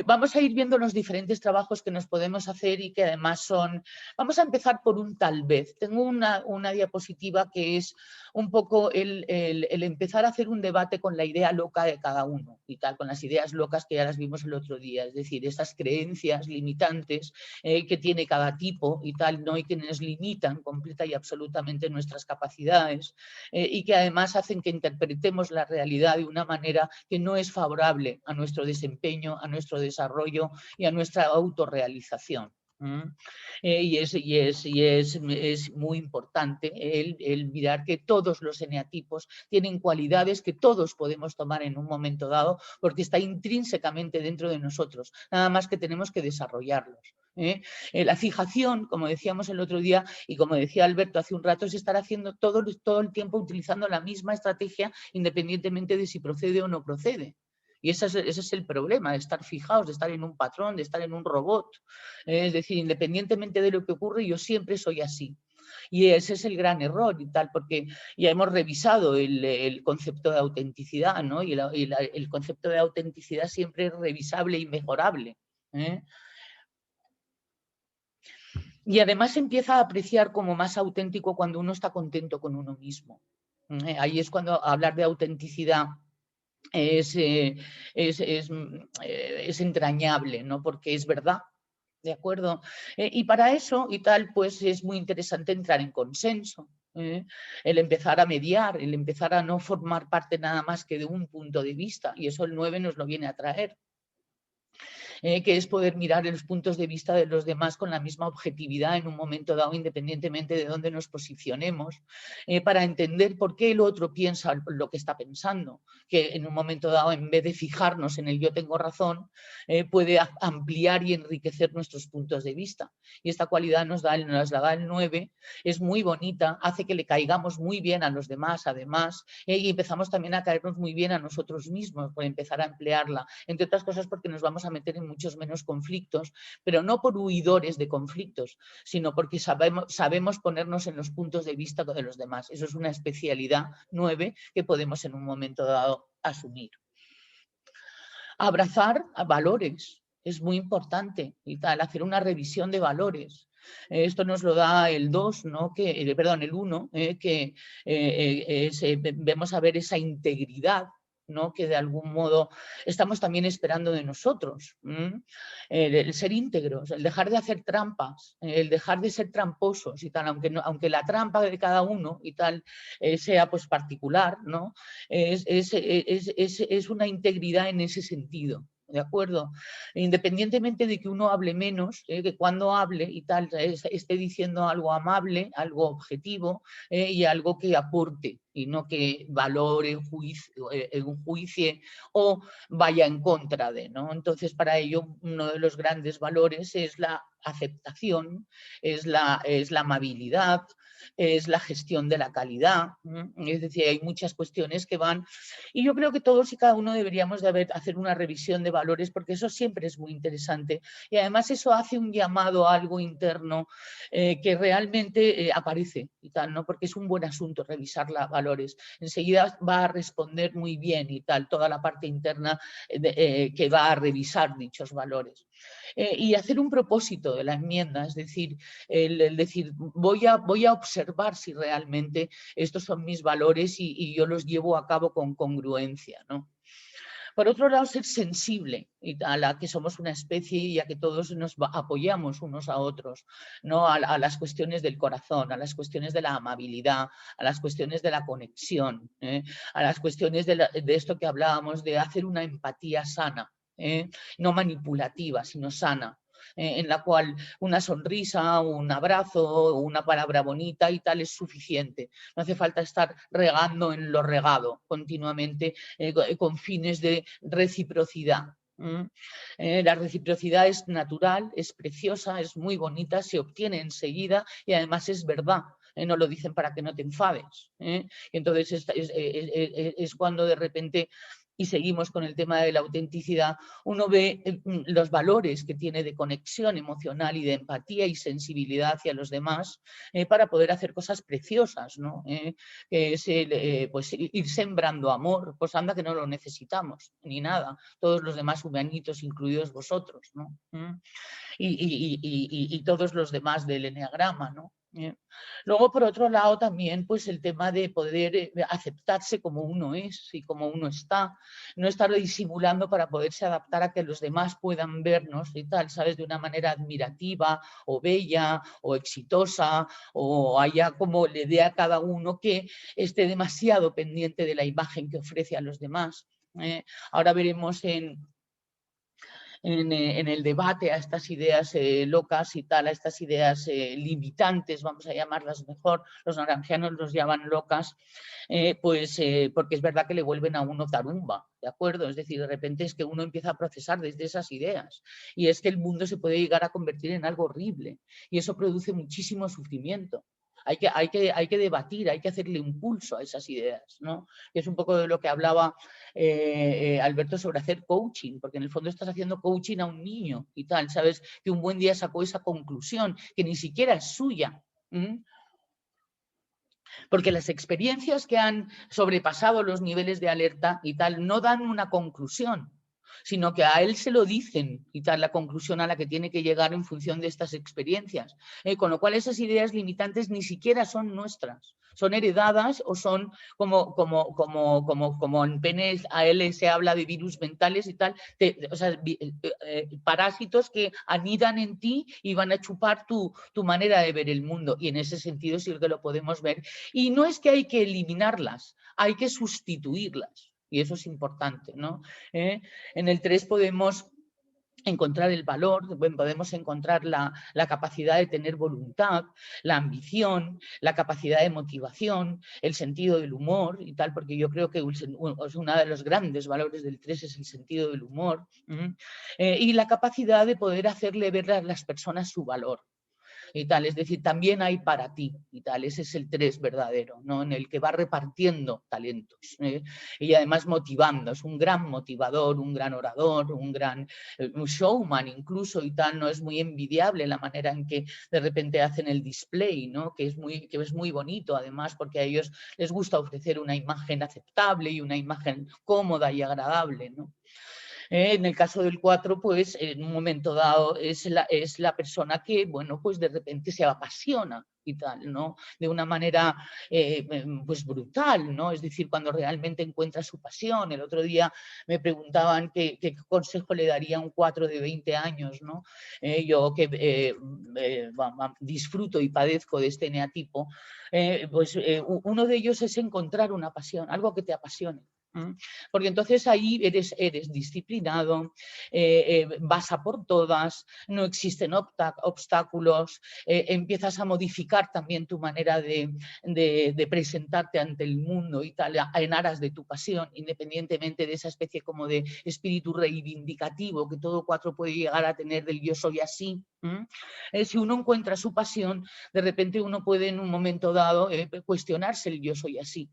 Vamos a ir viendo los diferentes trabajos que nos podemos hacer y que además son... Vamos a empezar por un tal vez. Tengo una diapositiva que es un poco el empezar a hacer un debate con la idea loca de cada uno y tal, con las ideas locas que ya las vimos el otro día, es decir, esas creencias limitantes que tiene cada tipo y tal, ¿no? Y que nos limitan completa y absolutamente nuestras capacidades y que además hacen que interpretemos la realidad de una manera que no es favorable a nuestro desempeño, a nuestro desarrollo y a nuestra autorrealización. Y es muy importante el mirar que todos los eneatipos tienen cualidades que todos podemos tomar en un momento dado, porque está intrínsecamente dentro de nosotros, nada más que tenemos que desarrollarlos. La fijación, como decíamos el otro día y como decía Alberto hace un rato, es estar haciendo todo el tiempo utilizando la misma estrategia independientemente de si procede o no procede. Y ese es el problema, de estar fijados, de estar en un patrón, de estar en un robot. Es decir, independientemente de lo que ocurre, yo siempre soy así. Y ese es el gran error y tal, porque ya hemos revisado el concepto de autenticidad, ¿no? Y el concepto de autenticidad siempre es revisable y mejorable. Y además empieza a apreciar como más auténtico cuando uno está contento con uno mismo. Ahí es cuando hablar de autenticidad es entrañable, ¿no? Porque es verdad, ¿de acuerdo? Y para eso y tal, pues es muy interesante entrar en consenso, el empezar a mediar, el empezar a no formar parte nada más que de un punto de vista, y eso el 9 nos lo viene a traer. Que es poder mirar los puntos de vista de los demás con la misma objetividad en un momento dado, independientemente de dónde nos posicionemos, para entender por qué el otro piensa lo que está pensando, que en un momento dado, en vez de fijarnos en el yo tengo razón, puede ampliar y enriquecer nuestros puntos de vista. Y esta cualidad nos la da el 9, es muy bonita, hace que le caigamos muy bien a los demás, además, y empezamos también a caernos muy bien a nosotros mismos por empezar a emplearla, entre otras cosas porque nos vamos a meter en muchos menos conflictos, pero no por huidores de conflictos, sino porque sabemos ponernos en los puntos de vista de los demás. Eso es una especialidad 9 que podemos en un momento dado asumir. Abrazar a valores es muy importante y tal, hacer una revisión de valores. Esto nos lo da el 2, ¿no? Perdón, el 1, que vemos a ver esa integridad, ¿no? Que de algún modo estamos también esperando de nosotros. El ser íntegros, el dejar de hacer trampas, el dejar de ser tramposos y tal, aunque la trampa de cada uno y tal sea pues particular, ¿no? Es una integridad en ese sentido. ¿De acuerdo? Independientemente de que uno hable menos, que cuando hable y tal, esté diciendo algo amable, algo objetivo y algo que aporte y no que valore, juicie o vaya en contra de, ¿no? Entonces, para ello, uno de los grandes valores es la aceptación, es la amabilidad, es la gestión de la calidad, es decir, hay muchas cuestiones que van, y yo creo que todos y cada uno deberíamos de hacer una revisión de valores porque eso siempre es muy interesante y además eso hace un llamado a algo interno que realmente aparece y tal, ¿no? Porque es un buen asunto revisar los valores, enseguida va a responder muy bien y tal, toda la parte interna que va a revisar dichos valores. Y hacer un propósito de la enmienda, es decir, el decir, voy a observar si realmente estos son mis valores y yo los llevo a cabo con congruencia, ¿no? Por otro lado, ser sensible a la que somos una especie y a que todos nos apoyamos unos a otros, ¿no? A las cuestiones del corazón, a las cuestiones de la amabilidad, a las cuestiones de la conexión, a las cuestiones de esto que hablábamos de hacer una empatía sana, no manipulativa, sino sana. En la cual una sonrisa, un abrazo, una palabra bonita y tal es suficiente. No hace falta estar regando en lo regado continuamente con fines de reciprocidad. La reciprocidad es natural, es preciosa, es muy bonita, se obtiene enseguida y además es verdad. No lo dicen para que no te enfades. Entonces es cuando de repente, y seguimos con el tema de la autenticidad, uno ve los valores que tiene de conexión emocional y de empatía y sensibilidad hacia los demás para poder hacer cosas preciosas, ¿no? Es pues ir sembrando amor, pues anda que no lo necesitamos, ni nada, todos los demás humanitos, incluidos vosotros, ¿no? Y todos los demás del eneagrama, ¿no? Luego, por otro lado, también pues el tema de poder aceptarse como uno es y como uno está, no estar disimulando para poderse adaptar a que los demás puedan vernos y tal, ¿sabes? De una manera admirativa o bella o exitosa o haya como le dé a cada uno que esté demasiado pendiente de la imagen que ofrece a los demás. Ahora veremos en el debate a estas ideas locas y tal, a estas ideas limitantes, vamos a llamarlas mejor, los naranjianos los llaman locas, porque es verdad que le vuelven a uno tarumba, ¿de acuerdo? Es decir, de repente es que uno empieza a procesar desde esas ideas y es que el mundo se puede llegar a convertir en algo horrible y eso produce muchísimo sufrimiento. Hay que debatir, hay que hacerle impulso a esas ideas, ¿no? Y es un poco de lo que hablaba Alberto sobre hacer coaching, porque en el fondo estás haciendo coaching a un niño y tal, ¿sabes? Que un buen día sacó esa conclusión, que ni siquiera es suya. Porque las experiencias que han sobrepasado los niveles de alerta y tal no dan una conclusión, sino que a él se lo dicen y tal la conclusión a la que tiene que llegar en función de estas experiencias. Con lo cual esas ideas limitantes ni siquiera son nuestras, son heredadas o son como en PNL se habla de virus mentales y tal, o sea, parásitos que anidan en ti y van a chupar tu manera de ver el mundo, y en ese sentido sí que lo podemos ver. Y no es que hay que eliminarlas, hay que sustituirlas. Y eso es importante, ¿no? En el 3 podemos encontrar el valor, podemos encontrar la capacidad de tener voluntad, la ambición, la capacidad de motivación, el sentido del humor y tal, porque yo creo que uno de los grandes valores del 3 es el sentido del humor, y la capacidad de poder hacerle ver a las personas su valor. Y tal, es decir, también hay para ti y tal, ese es el 3 verdadero, ¿no? En el que va repartiendo talentos y además motivando, es un gran motivador, un gran orador, un gran un showman incluso y tal, no es muy envidiable la manera en que de repente hacen el display, ¿no? Que es muy bonito además, porque a ellos les gusta ofrecer una imagen aceptable y una imagen cómoda y agradable, ¿no? En el caso del 4, pues en un momento dado es la persona que, bueno, pues de repente se apasiona y tal, ¿no? De una manera pues brutal, ¿no? Es decir, cuando realmente encuentra su pasión. El otro día me preguntaban qué consejo le daría a un 4 de 20 años, ¿no? Yo que disfruto y padezco de este eneatipo, pues uno de ellos es encontrar una pasión, algo que te apasione. Porque entonces ahí eres disciplinado, vas a por todas, no existen obstáculos, empiezas a modificar también tu manera de presentarte ante el mundo y tal, en aras de tu pasión, independientemente de esa especie como de espíritu reivindicativo que todo 4 puede llegar a tener del yo soy así. Si uno encuentra su pasión, de repente uno puede en un momento dado cuestionarse el yo soy así,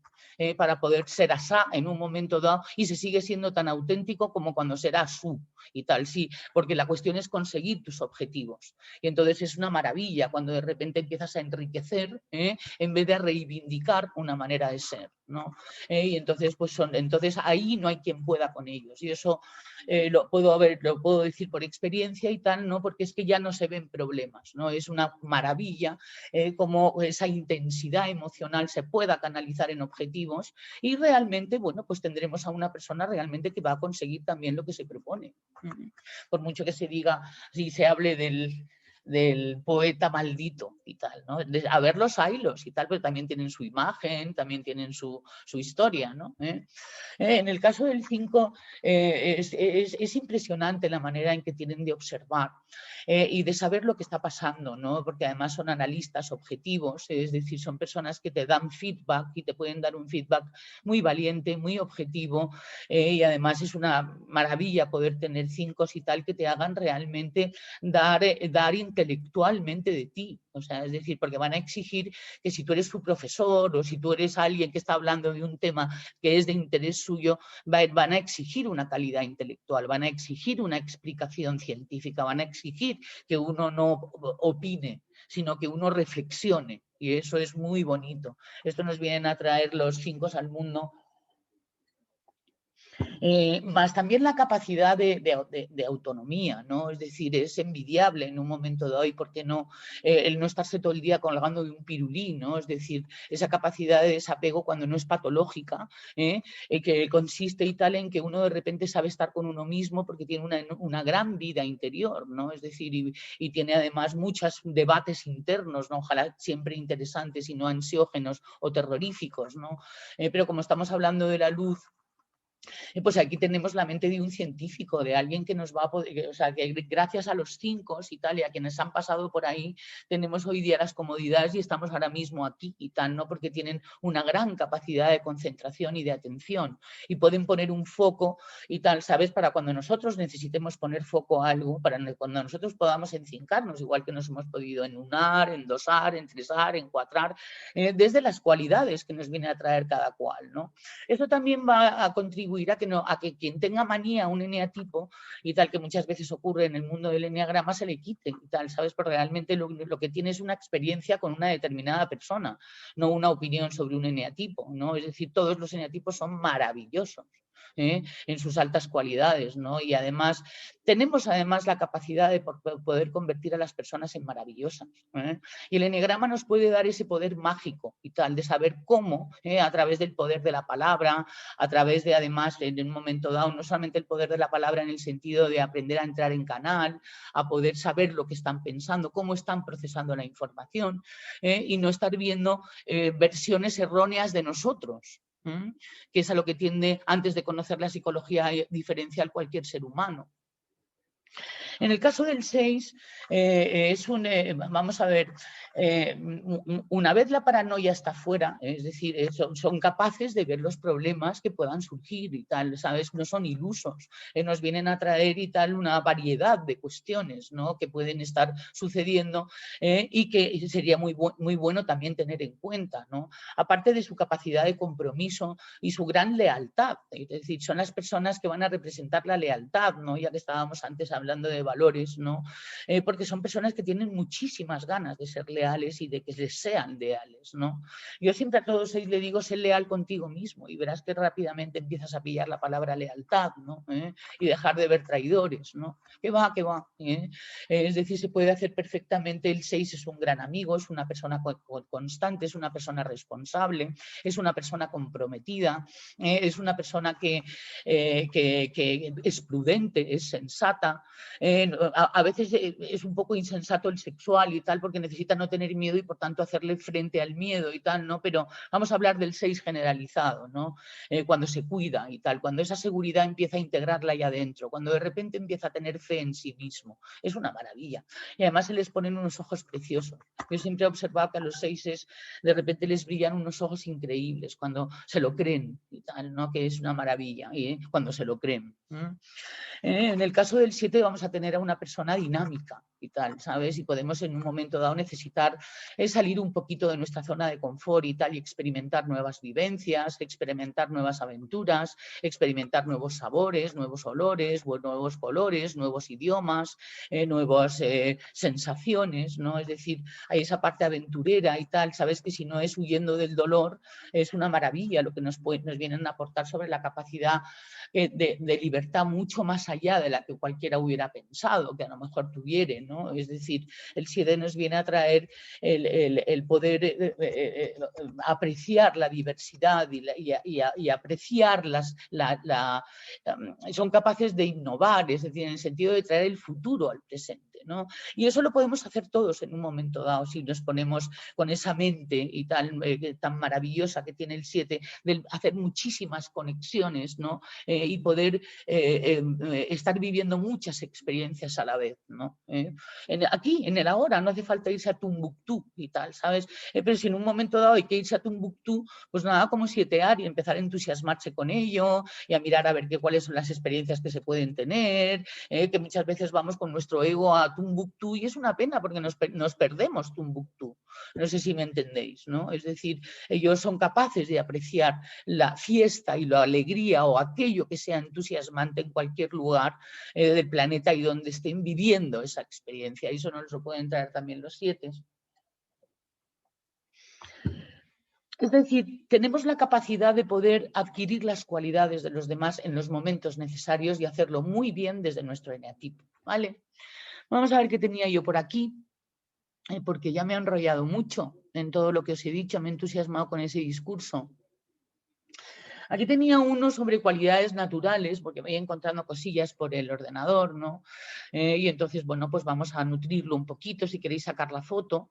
para poder ser asá en un momento dado, y se sigue siendo tan auténtico como cuando será su y tal, sí, porque la cuestión es conseguir tus objetivos. Y entonces es una maravilla cuando de repente empiezas a enriquecer en vez de reivindicar una manera de ser, ¿no? Y entonces, entonces ahí no hay quien pueda con ellos. Y eso lo puedo decir por experiencia y tal, ¿no? Porque es que ya no se ven problemas, ¿no? Es una maravilla cómo esa intensidad emocional se pueda canalizar en objetivos y realmente, bueno, pues tendremos a una persona realmente que va a conseguir también lo que se propone. Por mucho que se diga, si se hable del poeta maldito y tal, ¿no? A ver los hilos y tal, pero también tienen su imagen, también tienen su historia, ¿no? En el caso del 5 es impresionante la manera en que tienen de observar y de saber lo que está pasando, ¿no? Porque además son analistas objetivos, es decir, son personas que te dan feedback y te pueden dar un feedback muy valiente, muy objetivo, y además es una maravilla poder tener 5 y tal que te hagan realmente dar intelectualmente de ti, o sea, es decir, porque van a exigir que si tú eres su profesor o si tú eres alguien que está hablando de un tema que es de interés suyo, van a exigir una calidad intelectual, van a exigir una explicación científica, van a exigir que uno no opine, sino que uno reflexione, y eso es muy bonito. Esto nos vienen a traer los 5 al mundo. Más también la capacidad de autonomía, ¿no? Es decir, es envidiable en un momento de hoy, ¿por qué no? El no estarse todo el día colgando de un pirulí, ¿no? Es decir, esa capacidad de desapego cuando no es patológica, que consiste y tal en que uno de repente sabe estar con uno mismo porque tiene una gran vida interior, ¿no? Es decir, y tiene además muchos debates internos, ¿no? Ojalá siempre interesantes y no ansiógenos o terroríficos, ¿no? Pero como estamos hablando de la luz, Pues aquí tenemos la mente de un científico, de alguien que nos va a poder, o sea, que gracias a los 5 y tal, y a quienes han pasado por ahí, tenemos hoy día las comodidades y estamos ahora mismo aquí y tal, ¿no? Porque tienen una gran capacidad de concentración y de atención y pueden poner un foco y tal, ¿sabes? Para cuando nosotros necesitemos poner foco a algo, para cuando nosotros podamos encincarnos, igual que nos hemos podido enunar, endosar, entresar, encuadrar, desde las cualidades que nos viene a traer cada cual, ¿no? Eso también va a contribuir a que quien tenga manía a un eneatipo y tal, que muchas veces ocurre en el mundo del eneagrama, se le quite y tal, ¿sabes? Porque realmente lo que tiene es una experiencia con una determinada persona, no una opinión sobre un eneatipo, ¿no? Es decir, todos los eneatipos son maravillosos, en sus altas cualidades, ¿no? Y además, tenemos además la capacidad de poder convertir a las personas en maravillosas, ¿eh? Y el eneagrama nos puede dar ese poder mágico y tal, de saber cómo, a través del poder de la palabra, a través de, además, en un momento dado, no solamente el poder de la palabra en el sentido de aprender a entrar en canal, a poder saber lo que están pensando, cómo están procesando la información, y no estar viendo versiones erróneas de nosotros, que es a lo que tiende, antes de conocer la psicología diferencial, cualquier ser humano. En el caso del 6, vamos a ver, una vez la paranoia está fuera, es decir, son capaces de ver los problemas que puedan surgir y tal, ¿sabes? No son ilusos, nos vienen a traer y tal una variedad de cuestiones, ¿no? Que pueden estar sucediendo, y que sería muy bueno también tener en cuenta, ¿no? Aparte de su capacidad de compromiso y su gran lealtad, es decir, son las personas que van a representar la lealtad, ¿no? Ya que estábamos antes hablando de valores, ¿no? Porque son personas que tienen muchísimas ganas de ser leales y de que les sean leales, ¿no? Yo siempre a todos ellos le digo, sé leal contigo mismo y verás que rápidamente empiezas a pillar la palabra lealtad, ¿no? Y dejar de ver traidores, ¿no? Que va, es decir, se puede hacer perfectamente. El 6 es un gran amigo, es una persona constante, es una persona responsable, es una persona comprometida, es una persona que es prudente, es sensata. A veces es un poco insensato el sexual y tal, porque necesita no tener miedo y por tanto hacerle frente al miedo y tal, ¿no? Pero vamos a hablar del 6 generalizado, ¿no? Cuando se cuida y tal, cuando esa seguridad empieza a integrarla ahí adentro, cuando de repente empieza a tener fe en sí mismo, es una maravilla. Y además se les ponen unos ojos preciosos. Yo siempre he observado que a los 6 de repente les brillan unos ojos increíbles cuando se lo creen y tal, ¿no? Que es una maravilla, cuando se lo creen. En el caso del 7 vamos a tener a una persona dinámica y tal, ¿sabes? Y podemos en un momento dado necesitar salir un poquito de nuestra zona de confort y tal, y experimentar nuevas vivencias, experimentar nuevas aventuras, experimentar nuevos sabores, nuevos olores, nuevos colores, nuevos idiomas, nuevas sensaciones, ¿no? Es decir, hay esa parte aventurera y tal, ¿sabes? Que si no es huyendo del dolor, es una maravilla lo que nos vienen a aportar sobre la capacidad de libertad mucho más allá de la que cualquiera hubiera pensado que a lo mejor tuviera, ¿no? Es decir, el 7 nos viene a traer el poder apreciar la diversidad y apreciar son capaces de innovar, es decir, en el sentido de traer el futuro al presente, ¿no? Y eso lo podemos hacer todos en un momento dado si nos ponemos con esa mente y tan maravillosa que tiene el 7, de hacer muchísimas conexiones, ¿no? Y poder estar viviendo muchas experiencias a la vez, ¿no? Aquí, en el ahora, no hace falta irse a Tumbuctú y tal, ¿sabes? Pero si en un momento dado hay que irse a Tumbuctú, pues nada, como sietear y empezar a entusiasmarse con ello y a mirar a ver cuáles son las experiencias que se pueden tener, que muchas veces vamos con nuestro ego a Tumbuctú y es una pena porque nos perdemos Tumbuctú. No sé si me entendéis, ¿no? Es decir, ellos son capaces de apreciar la fiesta y la alegría o aquello que sea entusiasmante en cualquier lugar del planeta y donde estén viviendo esa experiencia. Y eso nos lo pueden traer también los 7. Es decir, tenemos la capacidad de poder adquirir las cualidades de los demás en los momentos necesarios y hacerlo muy bien desde nuestro eneatipo, ¿vale? Vamos a ver qué tenía yo por aquí, porque ya me he enrollado mucho en todo lo que os he dicho, me he entusiasmado con ese discurso. Aquí tenía uno sobre cualidades naturales, porque me voy encontrando cosillas por el ordenador, ¿no? Y entonces, bueno, pues vamos a nutrirlo un poquito, si queréis sacar la foto.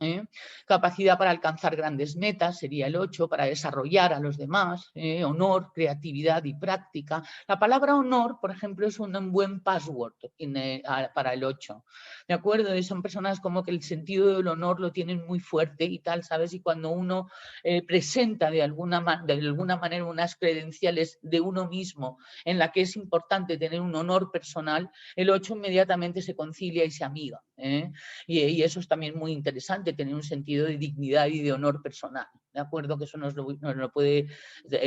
Capacidad para alcanzar grandes metas, sería el 8, para desarrollar a los demás. Honor, creatividad y práctica. La palabra honor, por ejemplo, es un buen password para el 8. ¿De acuerdo? Son personas como que el sentido del honor lo tienen muy fuerte y tal, ¿sabes? Y cuando uno presenta de alguna manera unas credenciales de uno mismo en la que es importante tener un honor personal, el 8 inmediatamente se concilia y se amiga. Y eso es también muy interesante, tener un sentido de dignidad y de honor personal. ¿De acuerdo? Que eso nos lo puede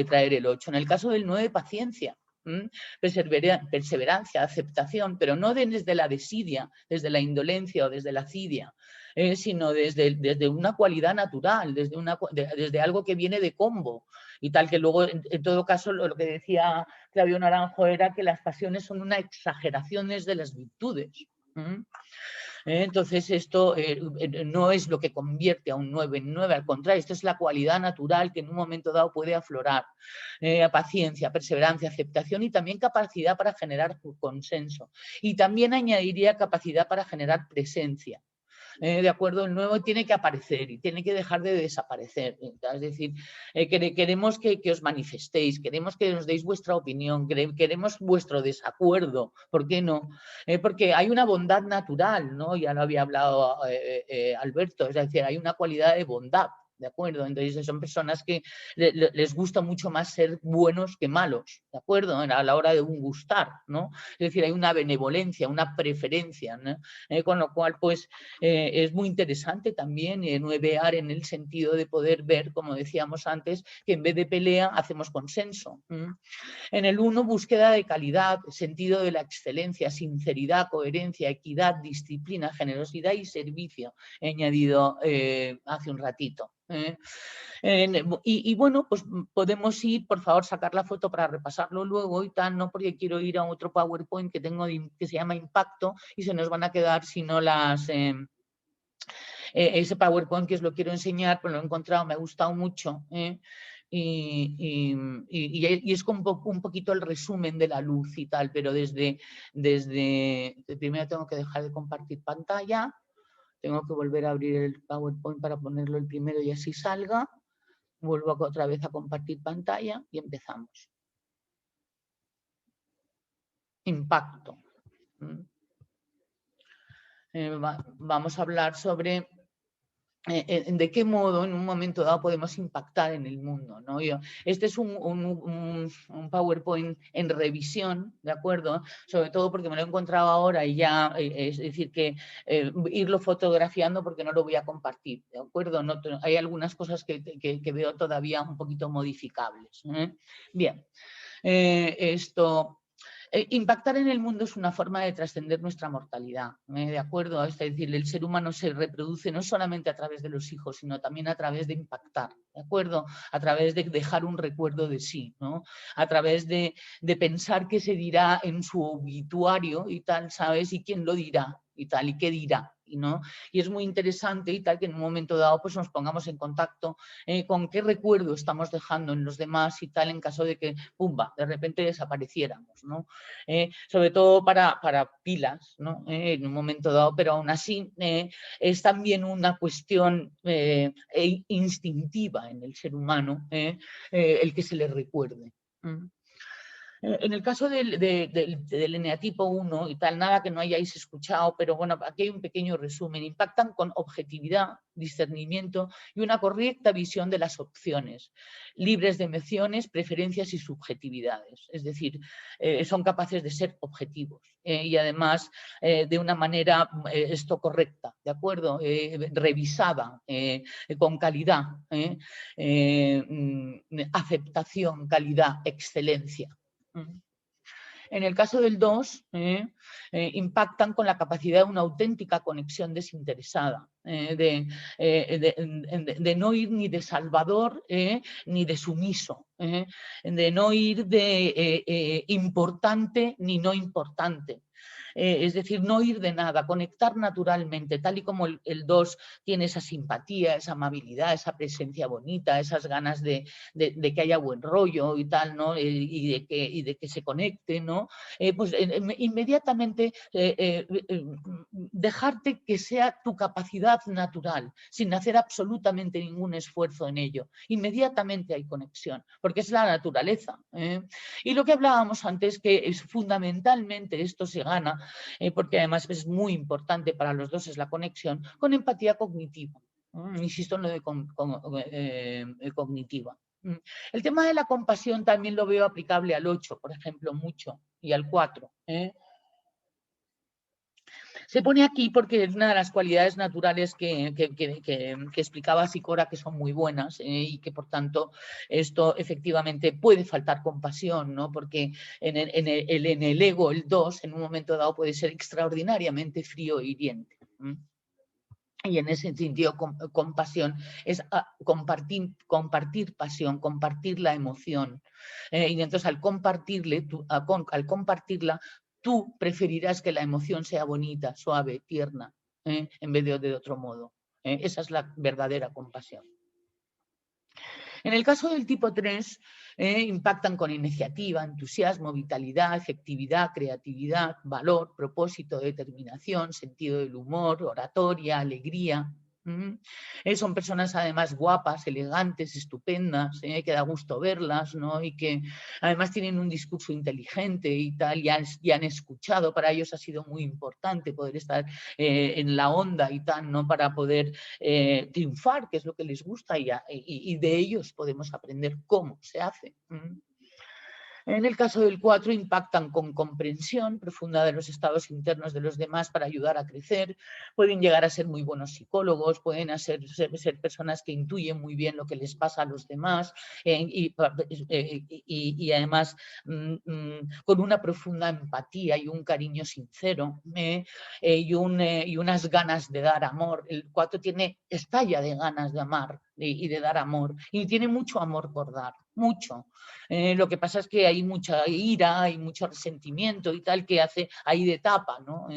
traer el 8. En el caso del 9, paciencia. Perseverancia, aceptación, pero no desde la desidia, desde la indolencia o desde la acidia, sino desde una cualidad natural, desde algo que viene de combo y tal, que luego en todo caso lo que decía Claudio Naranjo era que las pasiones son una exageración de las virtudes. Entonces esto no es lo que convierte a un 9 en 9, al contrario, esto es la cualidad natural que en un momento dado puede aflorar. Paciencia, perseverancia, aceptación y también capacidad para generar consenso. Y también añadiría capacidad para generar presencia. ¿De acuerdo? El nuevo tiene que aparecer y tiene que dejar de desaparecer. Es decir, queremos que os manifestéis, queremos que nos deis vuestra opinión, queremos vuestro desacuerdo. ¿Por qué no? Porque hay una bondad natural, ¿no? Ya lo había hablado Alberto, es decir, hay una cualidad de bondad. ¿De acuerdo? Entonces son personas que les gusta mucho más ser buenos que malos, ¿de acuerdo? A la hora de un gustar, ¿no? Es decir, hay una benevolencia, una preferencia, ¿no? Con lo cual, pues, es muy interesante también nuevear en el sentido de poder ver, como decíamos antes, que en vez de pelea hacemos consenso. En el 1, búsqueda de calidad, sentido de la excelencia, sinceridad, coherencia, equidad, disciplina, generosidad y servicio, he añadido hace un ratito. Y bueno, pues podemos ir, por favor, sacar la foto para repasarlo luego y tal, no porque quiero ir a otro PowerPoint que tengo que se llama Impacto y se nos van a quedar si no las... ese PowerPoint que os lo quiero enseñar, pues lo he encontrado, me ha gustado mucho. Y es como un poquito el resumen de la luz y tal, pero desde primero tengo que dejar de compartir pantalla, tengo que volver a abrir el PowerPoint para ponerlo el primero y así salga. Vuelvo otra vez a compartir pantalla y empezamos. Impacto. Vamos a hablar sobre de qué modo en un momento dado podemos impactar en el mundo, ¿no? Este es un PowerPoint en revisión, ¿de acuerdo? Sobre todo porque me lo he encontrado ahora y ya, es decir, que irlo fotografiando porque no lo voy a compartir, ¿de acuerdo? No, hay algunas cosas que veo todavía un poquito modificables. Bien, impactar en el mundo es una forma de trascender nuestra mortalidad, ¿de acuerdo? Es decir, el ser humano se reproduce no solamente a través de los hijos, sino también a través de impactar, ¿de acuerdo? A través de dejar un recuerdo de sí, ¿no? A través de pensar qué se dirá en su obituario y tal, ¿sabes? Y quién lo dirá y tal, y qué dirá, ¿no? Y es muy interesante y tal que en un momento dado pues nos pongamos en contacto con qué recuerdo estamos dejando en los demás y tal en caso de que, pumba, de repente desapareciéramos, ¿no? Sobre todo para pilas, ¿no? En un momento dado, pero aún así es también una cuestión instintiva en el ser humano el que se le recuerde. En el caso del eneatipo 1 y tal, nada que no hayáis escuchado, pero bueno, aquí hay un pequeño resumen. Impactan con objetividad, discernimiento y una correcta visión de las opciones, libres de emociones, preferencias y subjetividades. Es decir, son capaces de ser objetivos y además de una manera correcta, ¿de acuerdo? Revisada, con calidad, aceptación, calidad, excelencia. En el caso del 2, impactan con la capacidad de una auténtica conexión desinteresada, de no ir ni de salvador ni de sumiso, de no ir de importante ni no importante. es decir, no ir de nada, conectar naturalmente, tal y como el 2 tiene esa simpatía, esa amabilidad, esa presencia bonita, esas ganas de que haya buen rollo y tal, ¿no? Y de que se conecte, ¿no? Pues inmediatamente dejarte que sea tu capacidad natural, sin hacer absolutamente ningún esfuerzo en ello. Inmediatamente hay conexión, porque es la naturaleza. Y lo que hablábamos antes, que es fundamentalmente esto se gana, porque además es muy importante para los dos, es la conexión, con empatía cognitiva. Insisto en lo de cognitiva. El tema de la compasión también lo veo aplicable al 8, por ejemplo, mucho, y al 4. Se pone aquí porque es una de las cualidades naturales que explicaba Sicora, que son muy buenas, y que por tanto esto efectivamente puede faltar compasión, ¿no? Porque en el ego, el 2, en un momento dado puede ser extraordinariamente frío e hiriente. Y en ese sentido, compasión es compartir pasión, compartir la emoción. Y entonces al compartirla, tú preferirás que la emoción sea bonita, suave, tierna, en vez de otro modo. Esa es la verdadera compasión. En el caso del tipo 3, impactan con iniciativa, entusiasmo, vitalidad, efectividad, creatividad, valor, propósito, determinación, sentido del humor, oratoria, alegría. Son personas además guapas, elegantes, estupendas, que da gusto verlas, ¿no? Y que además tienen un discurso inteligente y tal, y han escuchado. Para ellos ha sido muy importante poder estar en la onda y tal, ¿no? Para poder triunfar, que es lo que les gusta, y de ellos podemos aprender cómo se hace. En el caso del 4, impactan con comprensión profunda de los estados internos de los demás para ayudar a crecer. Pueden llegar a ser muy buenos psicólogos, pueden ser personas que intuyen muy bien lo que les pasa a los demás y además con una profunda empatía y un cariño sincero y unas ganas de dar amor. El 4 estalla de ganas de amar y de dar amor, y tiene mucho amor por dar, mucho. Lo que pasa es que hay mucha ira, hay mucho resentimiento y tal, que hace ahí de tapa, ¿no?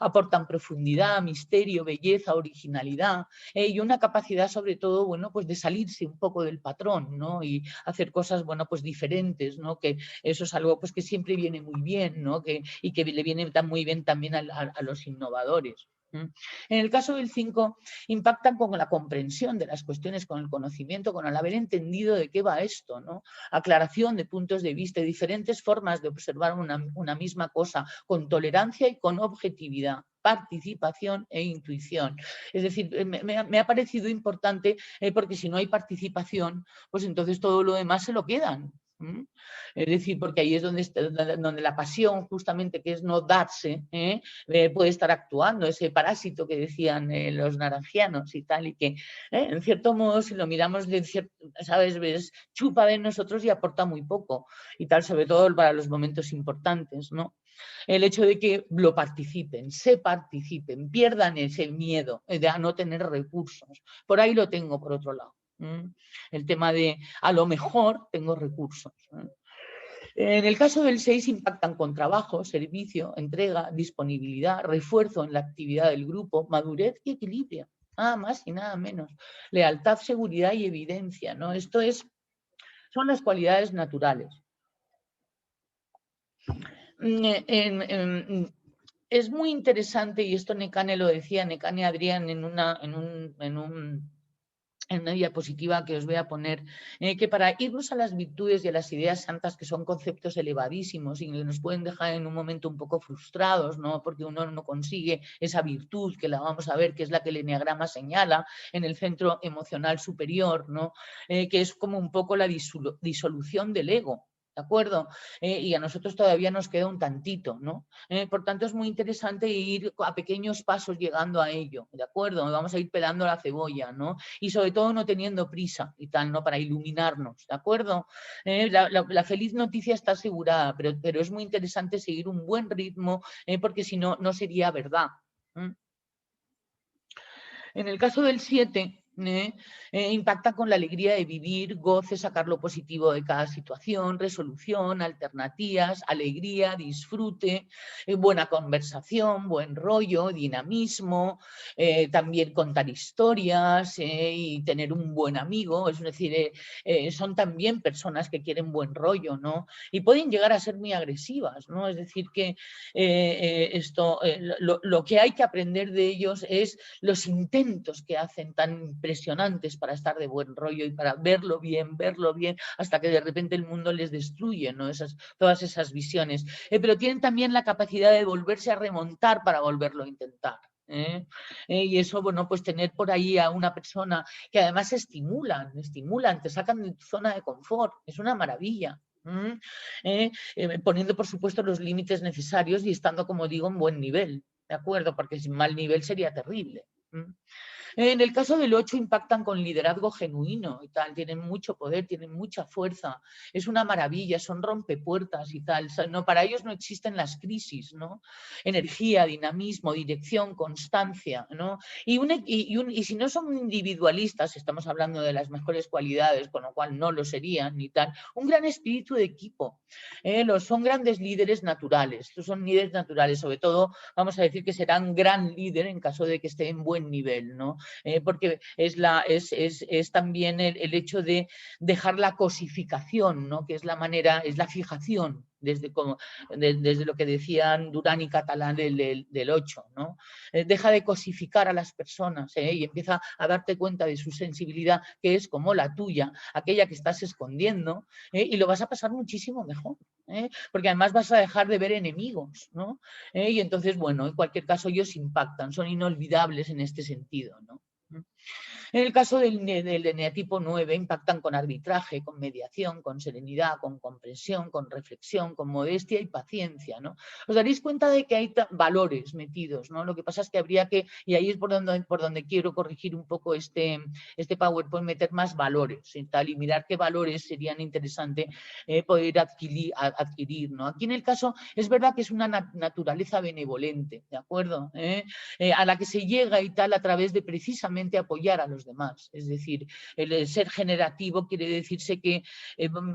Aportan profundidad, misterio, belleza, originalidad y una capacidad sobre todo, bueno, pues de salirse un poco del patrón, ¿no? Y hacer cosas, bueno, pues diferentes, ¿no? Que eso es algo pues que siempre viene muy bien, ¿no? Y que le viene muy bien también a los innovadores. En el caso del 5, impactan con la comprensión de las cuestiones, con el conocimiento, con el haber entendido de qué va esto, ¿no? Aclaración de puntos de vista y diferentes formas de observar una misma cosa, con tolerancia y con objetividad, participación e intuición. Es decir, me ha parecido importante porque si no hay participación, pues entonces todo lo demás se lo quedan. Es decir, porque ahí es donde la pasión, justamente, que es no darse, puede estar actuando, ese parásito que decían los naranjianos y tal, y que en cierto modo, si lo miramos, ¿sabes? Ves, chupa de nosotros y aporta muy poco y tal, sobre todo para los momentos importantes, ¿no? El hecho de que lo participen, se participen, pierdan ese miedo de a no tener recursos. Por ahí lo tengo por otro lado. El tema de a lo mejor tengo recursos. En el caso del 6, impactan con trabajo, servicio, entrega, disponibilidad, refuerzo en la actividad del grupo, madurez y equilibrio. Nada más y nada menos. Lealtad, seguridad y evidencia, ¿no? Son las cualidades naturales. Es muy interesante, y esto Nekane lo decía, Nekane Adrián en una diapositiva que os voy a poner, que para irnos a las virtudes y a las ideas santas, que son conceptos elevadísimos y que nos pueden dejar en un momento un poco frustrados, ¿no? Porque uno no consigue esa virtud, que la vamos a ver, que es la que el eneagrama señala en el centro emocional superior, ¿no? Que es como un poco la disolución del ego. ¿De acuerdo? Y a nosotros todavía nos queda un tantito, ¿no? Por tanto, es muy interesante ir a pequeños pasos llegando a ello, ¿de acuerdo? Vamos a ir pelando la cebolla, ¿no? Y sobre todo no teniendo prisa y tal, ¿no? Para iluminarnos, ¿de acuerdo? La feliz noticia está asegurada, pero es muy interesante seguir un buen ritmo, porque si no, no sería verdad. En el caso del 7, Impacta con la alegría de vivir, goce, sacar lo positivo de cada situación, resolución, alternativas, alegría, disfrute, buena conversación, buen rollo, dinamismo, también contar historias y tener un buen amigo, es decir, son también personas que quieren buen rollo, ¿no? Y pueden llegar a ser muy agresivas, ¿no? Es decir, que lo que hay que aprender de ellos es los intentos que hacen tan impresionantes para estar de buen rollo y para verlo bien, hasta que de repente el mundo les destruye, ¿no? Todas esas visiones. Pero tienen también la capacidad de volverse a remontar para volverlo a intentar. Y eso, bueno, pues tener por ahí a una persona que además estimulan, te sacan de tu zona de confort, es una maravilla. Poniendo, por supuesto, los límites necesarios y estando, como digo, en buen nivel, ¿de acuerdo? Porque sin mal nivel sería terrible. En el caso del 8 impactan con liderazgo genuino y tal, tienen mucho poder, tienen mucha fuerza, es una maravilla, son rompepuertas y tal, no, para ellos no existen las crisis, ¿no? Energía, dinamismo, dirección, constancia, ¿no? Y si no son individualistas, estamos hablando de las mejores cualidades, con lo cual no lo serían ni tal, un gran espíritu de equipo, son grandes líderes naturales, estos son líderes naturales, sobre todo vamos a decir que serán gran líder en caso de que esté en buen nivel, ¿no? Porque es también el hecho de dejar la cosificación, ¿no? Que es la manera, es la fijación, desde lo que decían Durán y Catalán del 8, ¿no? Deja de cosificar a las personas y empieza a darte cuenta de su sensibilidad, que es como la tuya, aquella que estás escondiendo, y lo vas a pasar muchísimo mejor. Porque además vas a dejar de ver enemigos, ¿no? Y entonces, bueno, en cualquier caso ellos impactan, son inolvidables en este sentido, ¿no? En el caso del eneatipo 9, impactan con arbitraje, con mediación, con serenidad, con comprensión, con reflexión, con modestia y paciencia, ¿no? Os daréis cuenta de que hay valores metidos, ¿no? Lo que pasa es que habría que, y ahí es por donde quiero corregir un poco este PowerPoint, meter más valores y tal, y mirar qué valores serían interesantes poder adquirir, ¿no? Aquí en el caso es verdad que es una naturaleza benevolente, ¿de acuerdo? A la que se llega y tal a través de precisamente apoyar a los demás. Es decir, el ser generativo quiere decirse que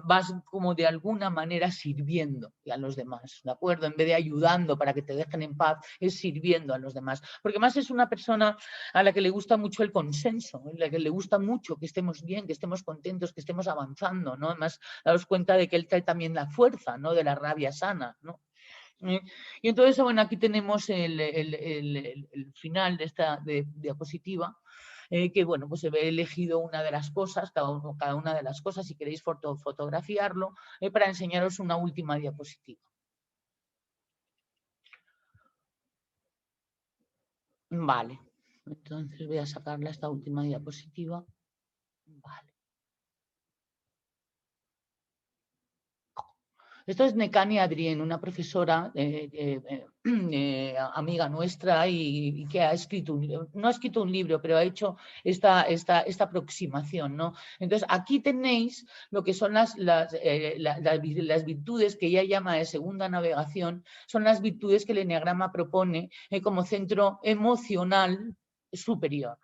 vas como de alguna manera sirviendo a los demás, ¿de acuerdo? En vez de ayudando para que te dejen en paz, es sirviendo a los demás. Porque más es una persona a la que le gusta mucho el consenso, a la que le gusta mucho que estemos bien, que estemos contentos, que estemos avanzando, ¿no? Además, daros cuenta de que él trae también la fuerza, ¿no? De la rabia sana, ¿no? Y entonces, bueno, aquí tenemos el final de esta diapositiva, que bueno, pues he elegido una de las cosas, cada una de las cosas, si queréis fotografiarlo, para enseñaros una última diapositiva. Vale, entonces voy a sacarla esta última diapositiva. Vale. Esto es Nekani Adrien, una profesora amiga nuestra y que ha escrito no ha escrito un libro, pero ha hecho esta aproximación, ¿no? Entonces, aquí tenéis lo que son las virtudes que ella llama de segunda navegación, son las virtudes que el eneagrama propone como centro emocional superior.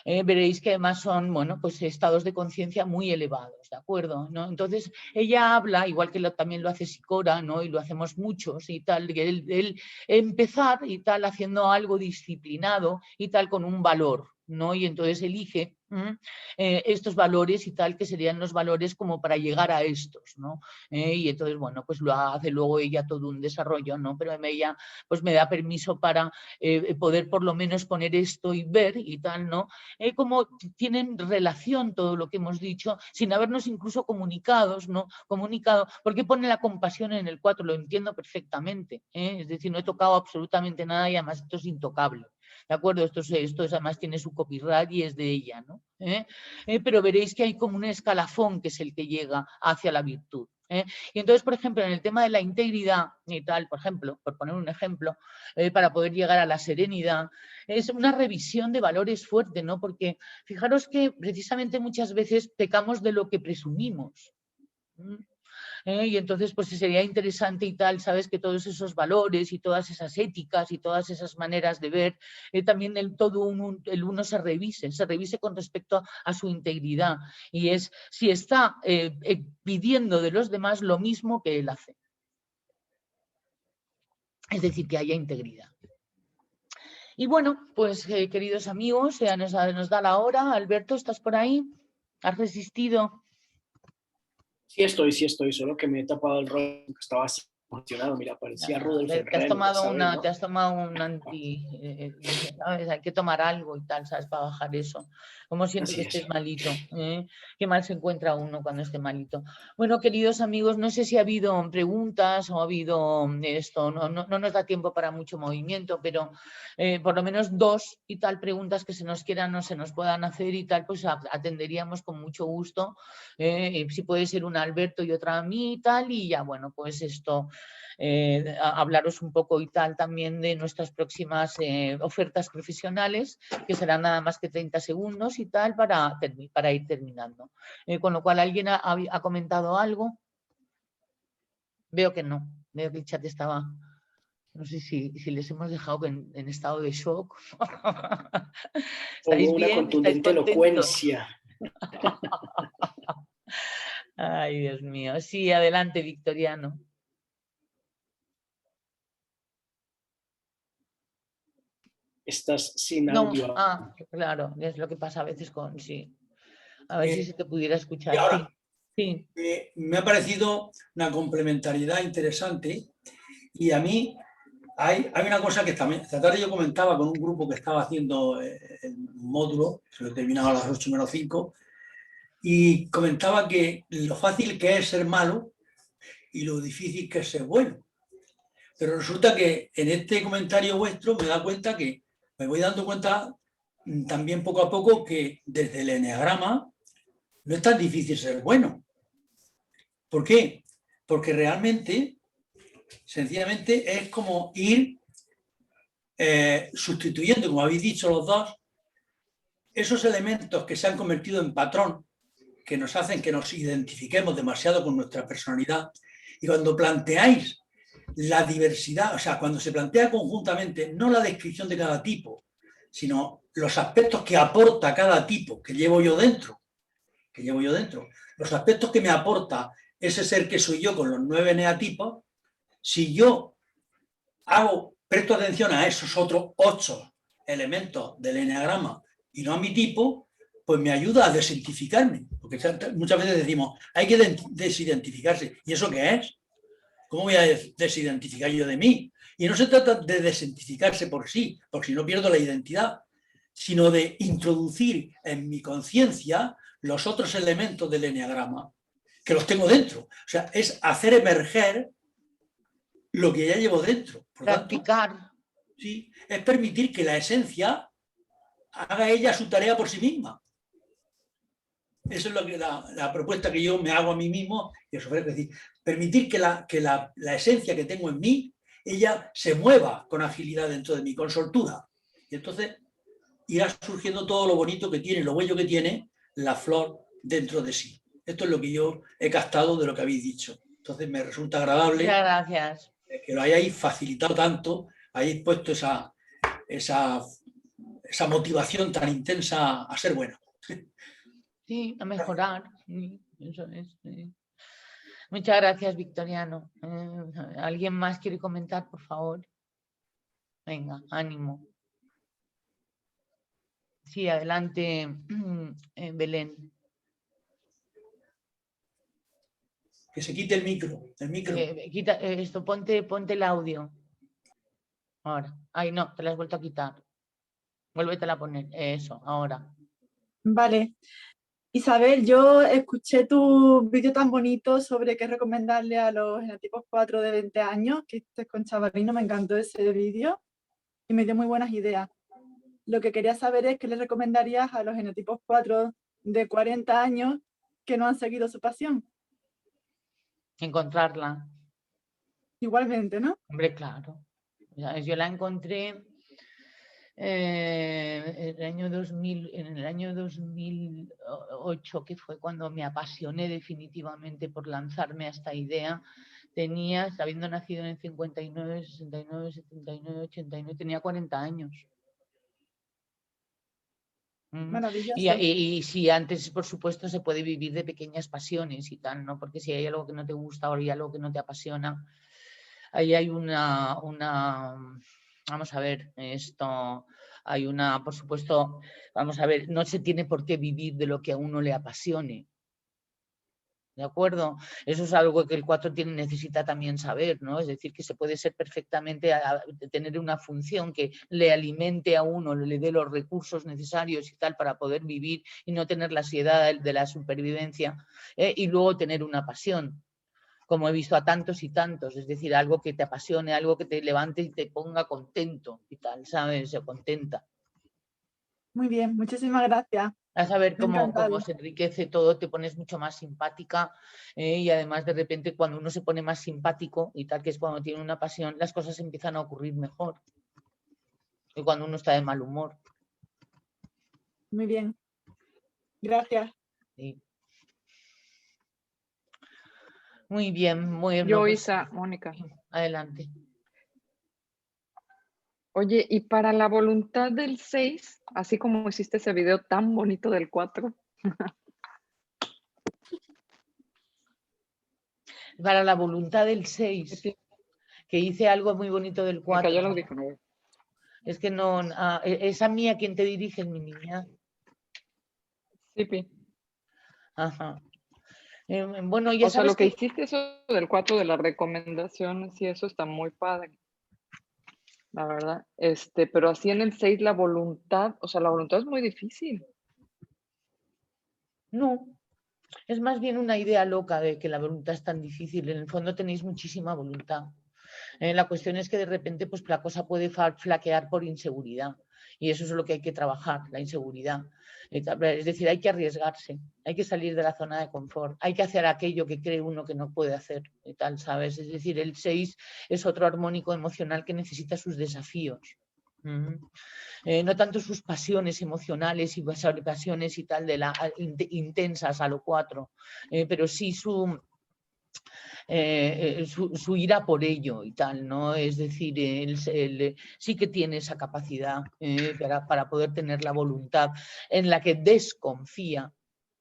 Veréis que además son, bueno, pues estados de conciencia muy elevados, ¿de acuerdo? ¿No? Entonces, ella habla, igual que también lo hace Sicora, ¿no? Y lo hacemos muchos y tal, que él empezar y tal haciendo algo disciplinado y tal con un valor, ¿no? Y entonces elige estos valores y tal, que serían los valores como para llegar a estos, ¿no? Y entonces, bueno, pues lo hace luego ella todo un desarrollo, ¿no? Pero ella pues me da permiso para poder por lo menos poner esto y ver y tal, ¿no? Cómo tienen relación todo lo que hemos dicho, sin habernos incluso comunicados, ¿no? Comunicado, porque pone la compasión en el 4, lo entiendo perfectamente, es decir, no he tocado absolutamente nada y además esto es intocable. ¿De acuerdo? Esto además tiene su copyright y es de ella, ¿no? Pero veréis que hay como un escalafón que es el que llega hacia la virtud. Y entonces, por ejemplo, en el tema de la integridad y tal, por ejemplo, por poner un ejemplo, para poder llegar a la serenidad, es una revisión de valores fuerte, ¿no? Porque fijaros que precisamente muchas veces pecamos de lo que presumimos. Y entonces pues sería interesante y tal, sabes, que todos esos valores y todas esas éticas y todas esas maneras de ver, también el uno se revise con respecto a su integridad, y es si está pidiendo de los demás lo mismo que él hace. Es decir, que haya integridad. Y bueno, pues queridos amigos, ya nos da la hora. Alberto, ¿estás por ahí? ¿Has resistido? Sí estoy, solo que me he tapado el rostro que estaba así emocionado. Mira, parecía Rudolf el Te has Reno, ya tomado sabes, ¿no? te has tomado un ¿sabes? Hay que tomar algo y tal, ¿sabes? Para bajar eso. Como siempre Así que es. estés malito, ¿eh? Qué mal se encuentra uno cuando esté malito. Bueno, queridos amigos, no sé si ha habido preguntas o ha habido esto, no nos da tiempo para mucho movimiento, pero por lo menos 2 y tal preguntas que se nos quieran o se nos puedan hacer y tal, pues atenderíamos con mucho gusto. Si puede ser una a Alberto y otra a mí y tal, y ya, bueno, pues esto... hablaros un poco y tal también de nuestras próximas ofertas profesionales, que serán nada más que 30 segundos y tal para ir terminando. Con lo cual, ¿alguien ha comentado algo? Veo que no, veo que el chat estaba... No sé si les hemos dejado en estado de shock. Con ¿Estáis una bien? ¿Estáis contundente contentos? elocuencia. Ay, Dios mío. Sí, adelante, Victoriano. Estás sin No, audio. claro, es lo que pasa a veces con... Sí. A ver si se te pudiera Y escuchar. ahora, Sí. me ha parecido una complementariedad interesante y a mí hay una cosa que también, esta tarde yo comentaba con un grupo que estaba haciendo el módulo, que lo terminaba a las 8:05, y comentaba que lo fácil que es ser malo y lo difícil que es ser bueno. Pero resulta que en este comentario vuestro me voy dando cuenta también poco a poco que desde el eneagrama no es tan difícil ser bueno. ¿Por qué? Porque realmente, sencillamente, es como ir sustituyendo, como habéis dicho los dos, esos elementos que se han convertido en patrón, que nos hacen que nos identifiquemos demasiado con nuestra personalidad. Y cuando planteáis la diversidad, o sea, cuando se plantea conjuntamente no la descripción de cada tipo, sino los aspectos que aporta cada tipo que llevo yo dentro, los aspectos que me aporta ese ser que soy yo con los 9 neatipos, si yo presto atención a esos otros 8 elementos del eneagrama y no a mi tipo, pues me ayuda a desidentificarme. Porque muchas veces decimos, hay que desidentificarse. ¿Y eso qué es? ¿Cómo voy a desidentificar yo de mí? Y no se trata de desidentificarse por sí, porque si no pierdo la identidad, sino de introducir en mi conciencia los otros elementos del eneagrama, que los tengo dentro. O sea, es hacer emerger lo que ya llevo dentro. Por Practicar. tanto, sí, es permitir que la esencia haga ella su tarea por sí misma. Eso es lo que la propuesta que yo me hago a mí mismo y os ofrezco, es decir, permitir que la esencia que tengo en mí, ella se mueva con agilidad dentro de mí, con soltura. Y entonces irá surgiendo todo lo bonito que tiene, lo bello que tiene la flor dentro de sí. Esto es lo que yo he captado de lo que habéis dicho. Entonces me resulta agradable Muchas gracias. que lo hayáis facilitado tanto, hayáis puesto esa motivación tan intensa a ser bueno. Sí, a mejorar. Sí, eso es. Sí. Muchas gracias, Victoriano. ¿Alguien más quiere comentar, por favor? Venga, ánimo. Sí, adelante, Belén. Que se quite el micro. Quita esto, ponte el audio. Ahora. Ay, no, te lo has vuelto a quitar. Vuélvetela a poner. Eso, ahora. Vale. Isabel, yo escuché tu vídeo tan bonito sobre qué recomendarle a los genotipos 4 de 20 años, que hiciste con Chavalino, me encantó ese vídeo y me dio muy buenas ideas. Lo que quería saber es qué le recomendarías a los genotipos 4 de 40 años que no han seguido su pasión. Encontrarla. Igualmente, ¿no? Hombre, claro. Yo la encontré en el año 2008, que fue cuando me apasioné definitivamente por lanzarme a esta idea, habiendo nacido en el 59, 69, 79, 89, tenía 40 años. Maravilloso. Y si antes, por supuesto, se puede vivir de pequeñas pasiones y tal, ¿no? Porque si hay algo que no te gusta o hay algo que no te apasiona, ahí hay vamos a ver, por supuesto, vamos a ver, no se tiene por qué vivir de lo que a uno le apasione. ¿De acuerdo? Eso es algo que el 4 necesita también saber, ¿no? Es decir, que se puede ser perfectamente, tener una función que le alimente a uno, le dé los recursos necesarios y tal para poder vivir y no tener la ansiedad de la supervivencia, y luego tener una pasión, como he visto a tantos y tantos, es decir, algo que te apasione, algo que te levante y te ponga contento y tal, ¿sabes? O contenta. Muy bien, muchísimas gracias. A saber Me ha cómo encantado. se enriquece todo, te pones mucho más simpática, y además de repente cuando uno se pone más simpático y tal, que es cuando tiene una pasión, las cosas empiezan a ocurrir mejor que cuando uno está de mal humor. Muy bien. Gracias. ¿Sí? Muy bien, muy bien. Yo, Isa, Mónica. Adelante. Oye, y para la voluntad del 6, así como hiciste ese video tan bonito del 4. Para la voluntad del 6, que hice algo muy bonito del 4. Me cayó el audífono. Es que no, es a mí a quien te diriges, mi niña. Sí, Pi. Ajá. Bueno, ya O sea, sabes lo que hiciste eso del 4 de las recomendaciones y eso está muy padre. La verdad. Pero así en el 6 la voluntad, o sea, la voluntad es muy difícil. No, es más bien una idea loca de que la voluntad es tan difícil. En el fondo tenéis muchísima voluntad. La cuestión es que de repente pues la cosa puede flaquear por inseguridad. Y eso es lo que hay que trabajar, la inseguridad. Es decir, hay que arriesgarse, hay que salir de la zona de confort, hay que hacer aquello que cree uno que no puede hacer y tal, ¿sabes? Es decir, el 6 es otro armónico emocional que necesita sus desafíos. No tanto sus pasiones emocionales y pasiones y tal intensas a lo 4, pero sí su ira por ello y tal, ¿no? Es decir, él sí que tiene esa capacidad para poder tener la voluntad en la que desconfía,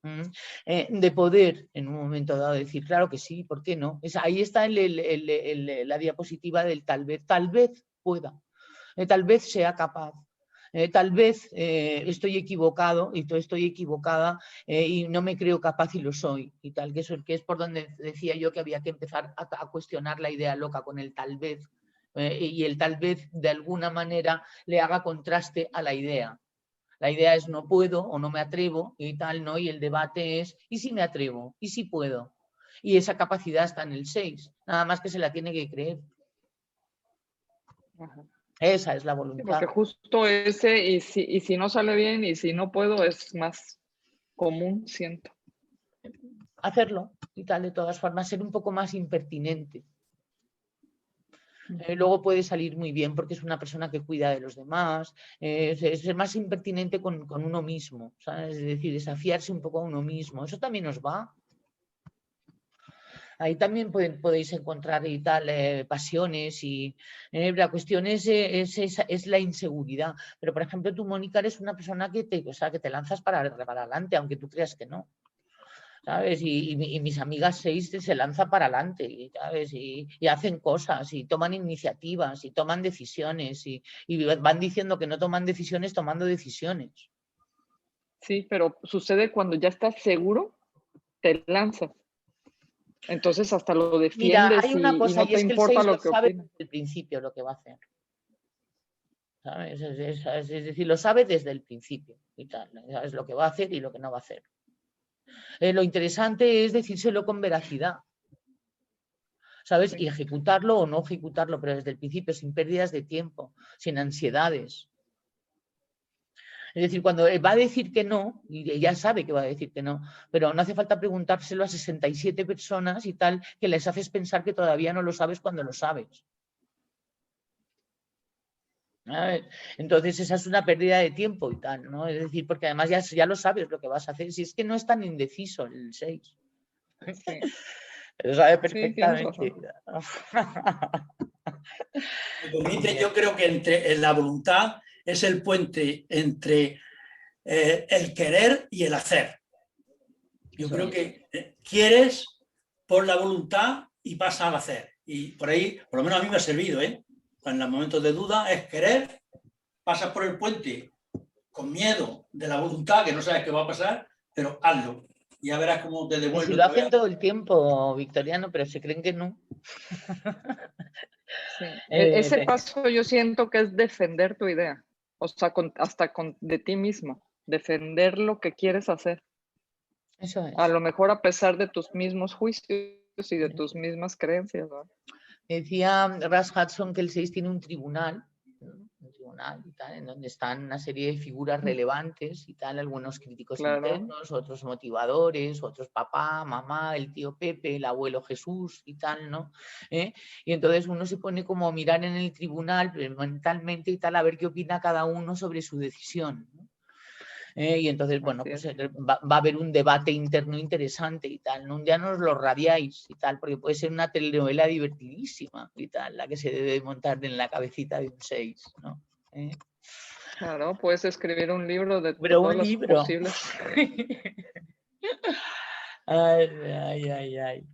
de poder en un momento dado decir, claro que sí, ¿por qué no? Ahí está la diapositiva del tal vez pueda, tal vez sea capaz. Tal vez estoy equivocado y estoy equivocada, y no me creo capaz y lo soy y tal, que es por donde decía yo que había que empezar a cuestionar la idea loca con el tal vez, y el tal vez de alguna manera le haga contraste a la idea. La idea es no puedo o no me atrevo y tal, ¿no? Y el debate es ¿y si me atrevo? ¿Y si puedo? Y esa capacidad está en el 6, nada más que se la tiene que creer. Ajá. Esa es la Sí, voluntad. porque justo ese, y si no sale bien y si no puedo, es más común, siento. Hacerlo y tal, de todas formas, ser un poco más impertinente. Luego puede salir muy bien porque es una persona que cuida de los demás, ser más impertinente con uno mismo, ¿sabes? Es decir, desafiarse un poco a uno mismo. Eso también os va. Ahí también podéis encontrar y tal pasiones y la cuestión es la inseguridad. Pero, por ejemplo, tú, Mónica, eres una persona que te lanzas para adelante, aunque tú creas que no. ¿Sabes? Y mis amigas 6 se lanzan para adelante, ¿sabes? Y hacen cosas y toman iniciativas y toman decisiones y van diciendo que no toman decisiones tomando decisiones. Sí, pero sucede cuando ya estás seguro, te lanzas. Entonces hasta lo defiendes. Mira, hay una cosa, y no y te es que el importa 6 lo lo que sabe opinan. desde el principio lo que va a hacer. ¿Sabes? Es decir, lo sabe desde el principio y tal. ¿Sabes? Lo que va a hacer y lo que no va a hacer. Lo interesante es decírselo con veracidad, ¿sabes? Y ejecutarlo o no ejecutarlo, pero desde el principio, sin pérdidas de tiempo, sin ansiedades. Es decir, cuando va a decir que no, y ya sabe que va a decir que no, pero no hace falta preguntárselo a 67 personas y tal, que les haces pensar que todavía no lo sabes cuando lo sabes. A ver, entonces esa es una pérdida de tiempo y tal, ¿no? Es decir, porque además ya lo sabes lo que vas a hacer. Si es que no es tan indeciso el 6. Sí, Lo sabe sí, tienes perfectamente. razón. Me permite, yo creo que entre la voluntad es el puente entre el querer y el hacer. Yo Eso creo es. que quieres por la voluntad y pasas al hacer. Y por ahí, por lo menos a mí me ha servido, ¿eh? En los momentos de duda es querer, pasas por el puente con miedo de la voluntad, que no sabes qué va a pasar, pero hazlo. Y ya verás cómo te Y devuelve si lo otra vez. hacen todo el tiempo, Victoriano, pero se creen que no. Sí. Ese Sí. paso yo siento que es defender tu idea, o sea, de ti mismo, defender lo que quieres hacer. Eso A es. lo mejor a pesar de tus mismos juicios y de tus mismas creencias, ¿no? Decía Russ Hudson que el 6 tiene un tribunal, ¿no? Un tribunal y tal, en donde están una serie de figuras relevantes y tal, algunos críticos Claro, internos, otros motivadores, otros papá, mamá, el tío Pepe, el abuelo Jesús y tal, ¿no? Y entonces uno se pone como a mirar en el tribunal mentalmente y tal, a ver qué opina cada uno sobre su decisión, ¿no? Y entonces, bueno, así pues es. va a haber un debate interno interesante y tal, ¿no? Ya nos lo radiáis y tal, porque puede ser una telenovela divertidísima y tal, la que se debe montar en la cabecita de un 6, ¿no? Claro, puedes escribir un libro de Pero todas un las libro. posibles. Ay, ay, ay, ay.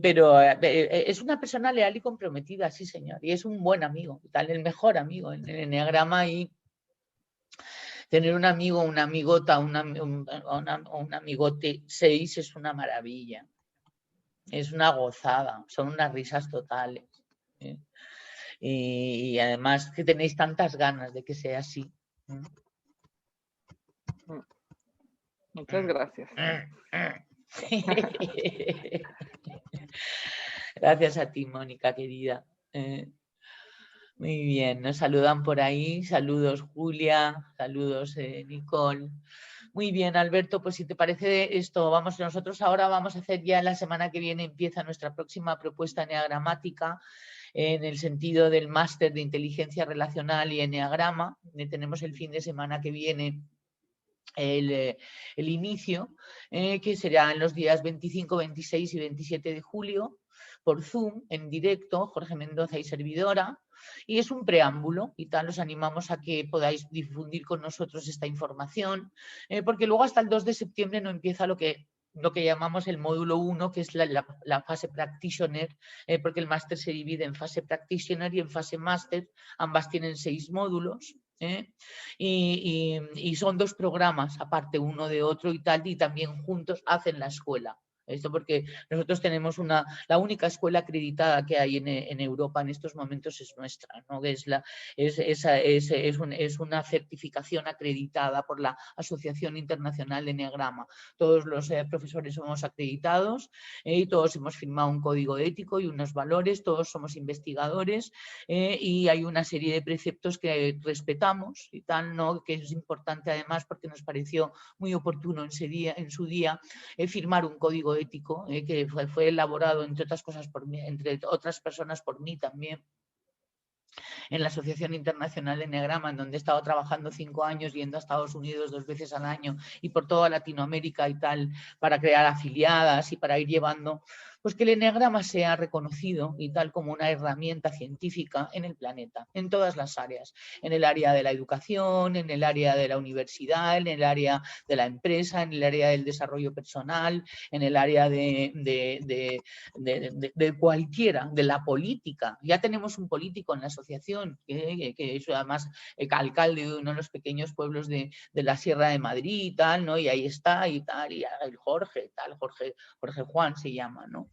Pero es una persona leal y comprometida, sí, señor, y es un buen amigo, y tal, el mejor amigo en el enneagrama. Y tener un amigo, una amigota, un amigote 6 es una maravilla. Es una gozada, son unas risas totales. ¿Eh? Y además que tenéis tantas ganas de que sea así. Muchas gracias. Gracias a ti, Mónica, querida. Muy bien, nos saludan por ahí. Saludos, Julia. Saludos, Nicole. Muy bien, Alberto, pues si te parece esto, nosotros ahora vamos a hacer ya la semana que viene, empieza nuestra próxima propuesta enneagramática en el sentido del máster de inteligencia relacional y enneagrama. Tenemos el fin de semana que viene el inicio, que será en los días 25, 26 y 27 de julio, por Zoom, en directo, Jorge Mendoza y servidora. Y es un preámbulo y tal, os animamos a que podáis difundir con nosotros esta información, porque luego hasta el 2 de septiembre no empieza lo que llamamos el módulo 1, que es la fase practitioner, porque el máster se divide en fase practitioner y en fase máster, ambas tienen 6 módulos. Y son 2 programas, aparte uno de otro y tal, y también juntos hacen la escuela. Esto porque nosotros tenemos la única escuela acreditada que hay en Europa en estos momentos es nuestra, ¿no? Que es una certificación acreditada por la Asociación Internacional de Enneagrama. Todos los profesores somos acreditados y todos hemos firmado un código ético y unos valores, todos somos investigadores y hay una serie de preceptos que respetamos y tal, ¿no? Que es importante además porque nos pareció muy oportuno en su día firmar un código ético que fue elaborado entre otras cosas por mí, entre otras personas por mí también, en la Asociación Internacional de Enneagrama, en donde he estado trabajando 5 años, yendo a Estados Unidos 2 veces al año y por toda Latinoamérica y tal, para crear afiliadas y para ir llevando, pues que el enneagrama sea reconocido y tal como una herramienta científica en el planeta, en todas las áreas, en el área de la educación, en el área de la universidad, en el área de la empresa, en el área del desarrollo personal, en el área de cualquiera, de la política. Ya tenemos un político en la asociación, que es además alcalde de uno de los pequeños pueblos de la Sierra de Madrid y tal, ¿no? Y ahí está y tal, y el Jorge, tal, Jorge Juan se llama, ¿no?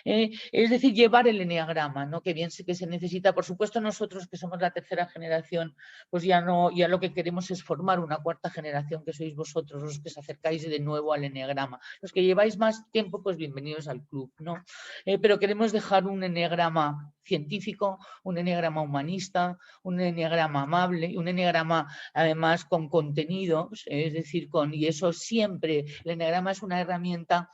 Es decir, llevar el enneagrama, ¿no? Que bien sé que se necesita. Por supuesto, nosotros que somos la tercera generación, pues ya lo que queremos es formar una cuarta generación, que sois vosotros los que os acercáis de nuevo al enneagrama. Los que lleváis más tiempo, pues bienvenidos al club, ¿no? Pero queremos dejar un enneagrama científico, un enneagrama humanista, un enneagrama amable, un enneagrama además con contenidos, es decir, y eso siempre, el enneagrama es una herramienta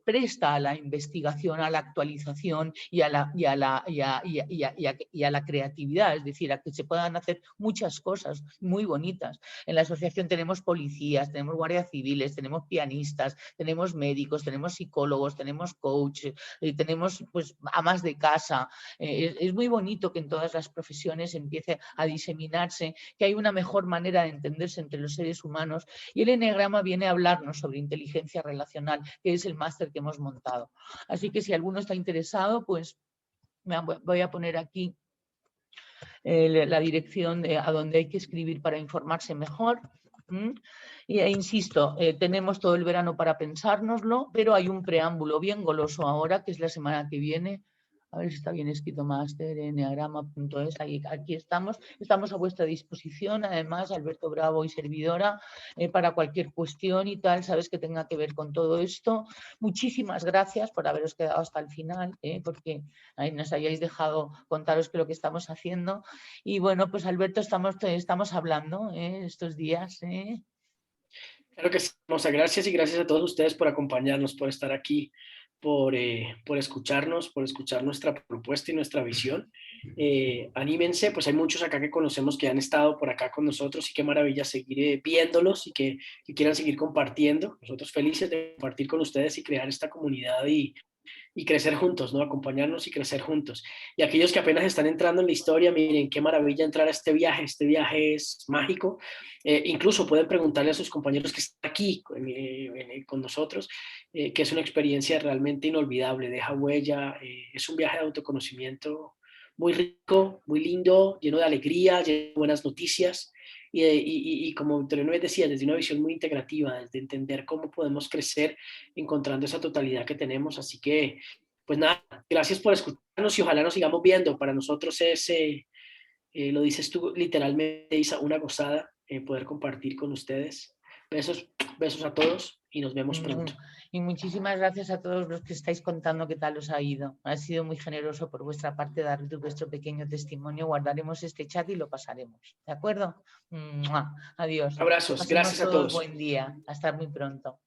presta a la investigación, a la actualización y a la creatividad, es decir, a que se puedan hacer muchas cosas muy bonitas. En la asociación tenemos policías, tenemos guardias civiles, tenemos pianistas, tenemos médicos, tenemos psicólogos, tenemos coaches, tenemos pues amas de casa. Es muy bonito que en todas las profesiones empiece a diseminarse, que hay una mejor manera de entenderse entre los seres humanos, y el eneagrama viene a hablarnos sobre inteligencia relacional, que es el máster que hemos montado. Así que si alguno está interesado, pues voy a poner aquí la dirección a donde hay que escribir para informarse mejor. E insisto, tenemos todo el verano para pensárnoslo, pero hay un preámbulo bien goloso ahora, que es la semana que viene. A ver si está bien escrito, master.eneagrama.es. Aquí estamos a vuestra disposición, además, Alberto Bravo y servidora, para cualquier cuestión y tal, sabes, que tenga que ver con todo esto. Muchísimas gracias por haberos quedado hasta el final, porque ahí nos hayáis dejado contaros lo que estamos haciendo. Y bueno, pues Alberto, estamos hablando estos días. Claro que sí, Hermosa, gracias, y gracias a todos ustedes por acompañarnos, por estar aquí, por escucharnos, por escuchar nuestra propuesta y nuestra visión. Anímense, pues hay muchos acá que conocemos que han estado por acá con nosotros, y qué maravilla seguir viéndolos y que quieran seguir compartiendo. Nosotros felices de compartir con ustedes y crear esta comunidad y crecer juntos, ¿no? Acompañarnos y crecer juntos. Y aquellos que apenas están entrando en la historia, miren, qué maravilla entrar a este viaje es mágico. Incluso pueden preguntarle a sus compañeros que están aquí con nosotros, que es una experiencia realmente inolvidable, deja huella, es un viaje de autoconocimiento muy rico, muy lindo, lleno de alegría, lleno de buenas noticias. Y como Telenor decía, desde una visión muy integrativa, desde entender cómo podemos crecer encontrando esa totalidad que tenemos. Así que, pues nada, gracias por escucharnos y ojalá nos sigamos viendo. Para nosotros es, lo dices tú literalmente, Isa, una gozada poder compartir con ustedes. Besos, besos a todos y nos vemos pronto. Y muchísimas gracias a todos los que estáis contando qué tal os ha ido. Ha sido muy generoso por vuestra parte dar vuestro pequeño testimonio. Guardaremos este chat y lo pasaremos. ¿De acuerdo? Adiós. Abrazos, gracias a todos. Buen día. Hasta muy pronto.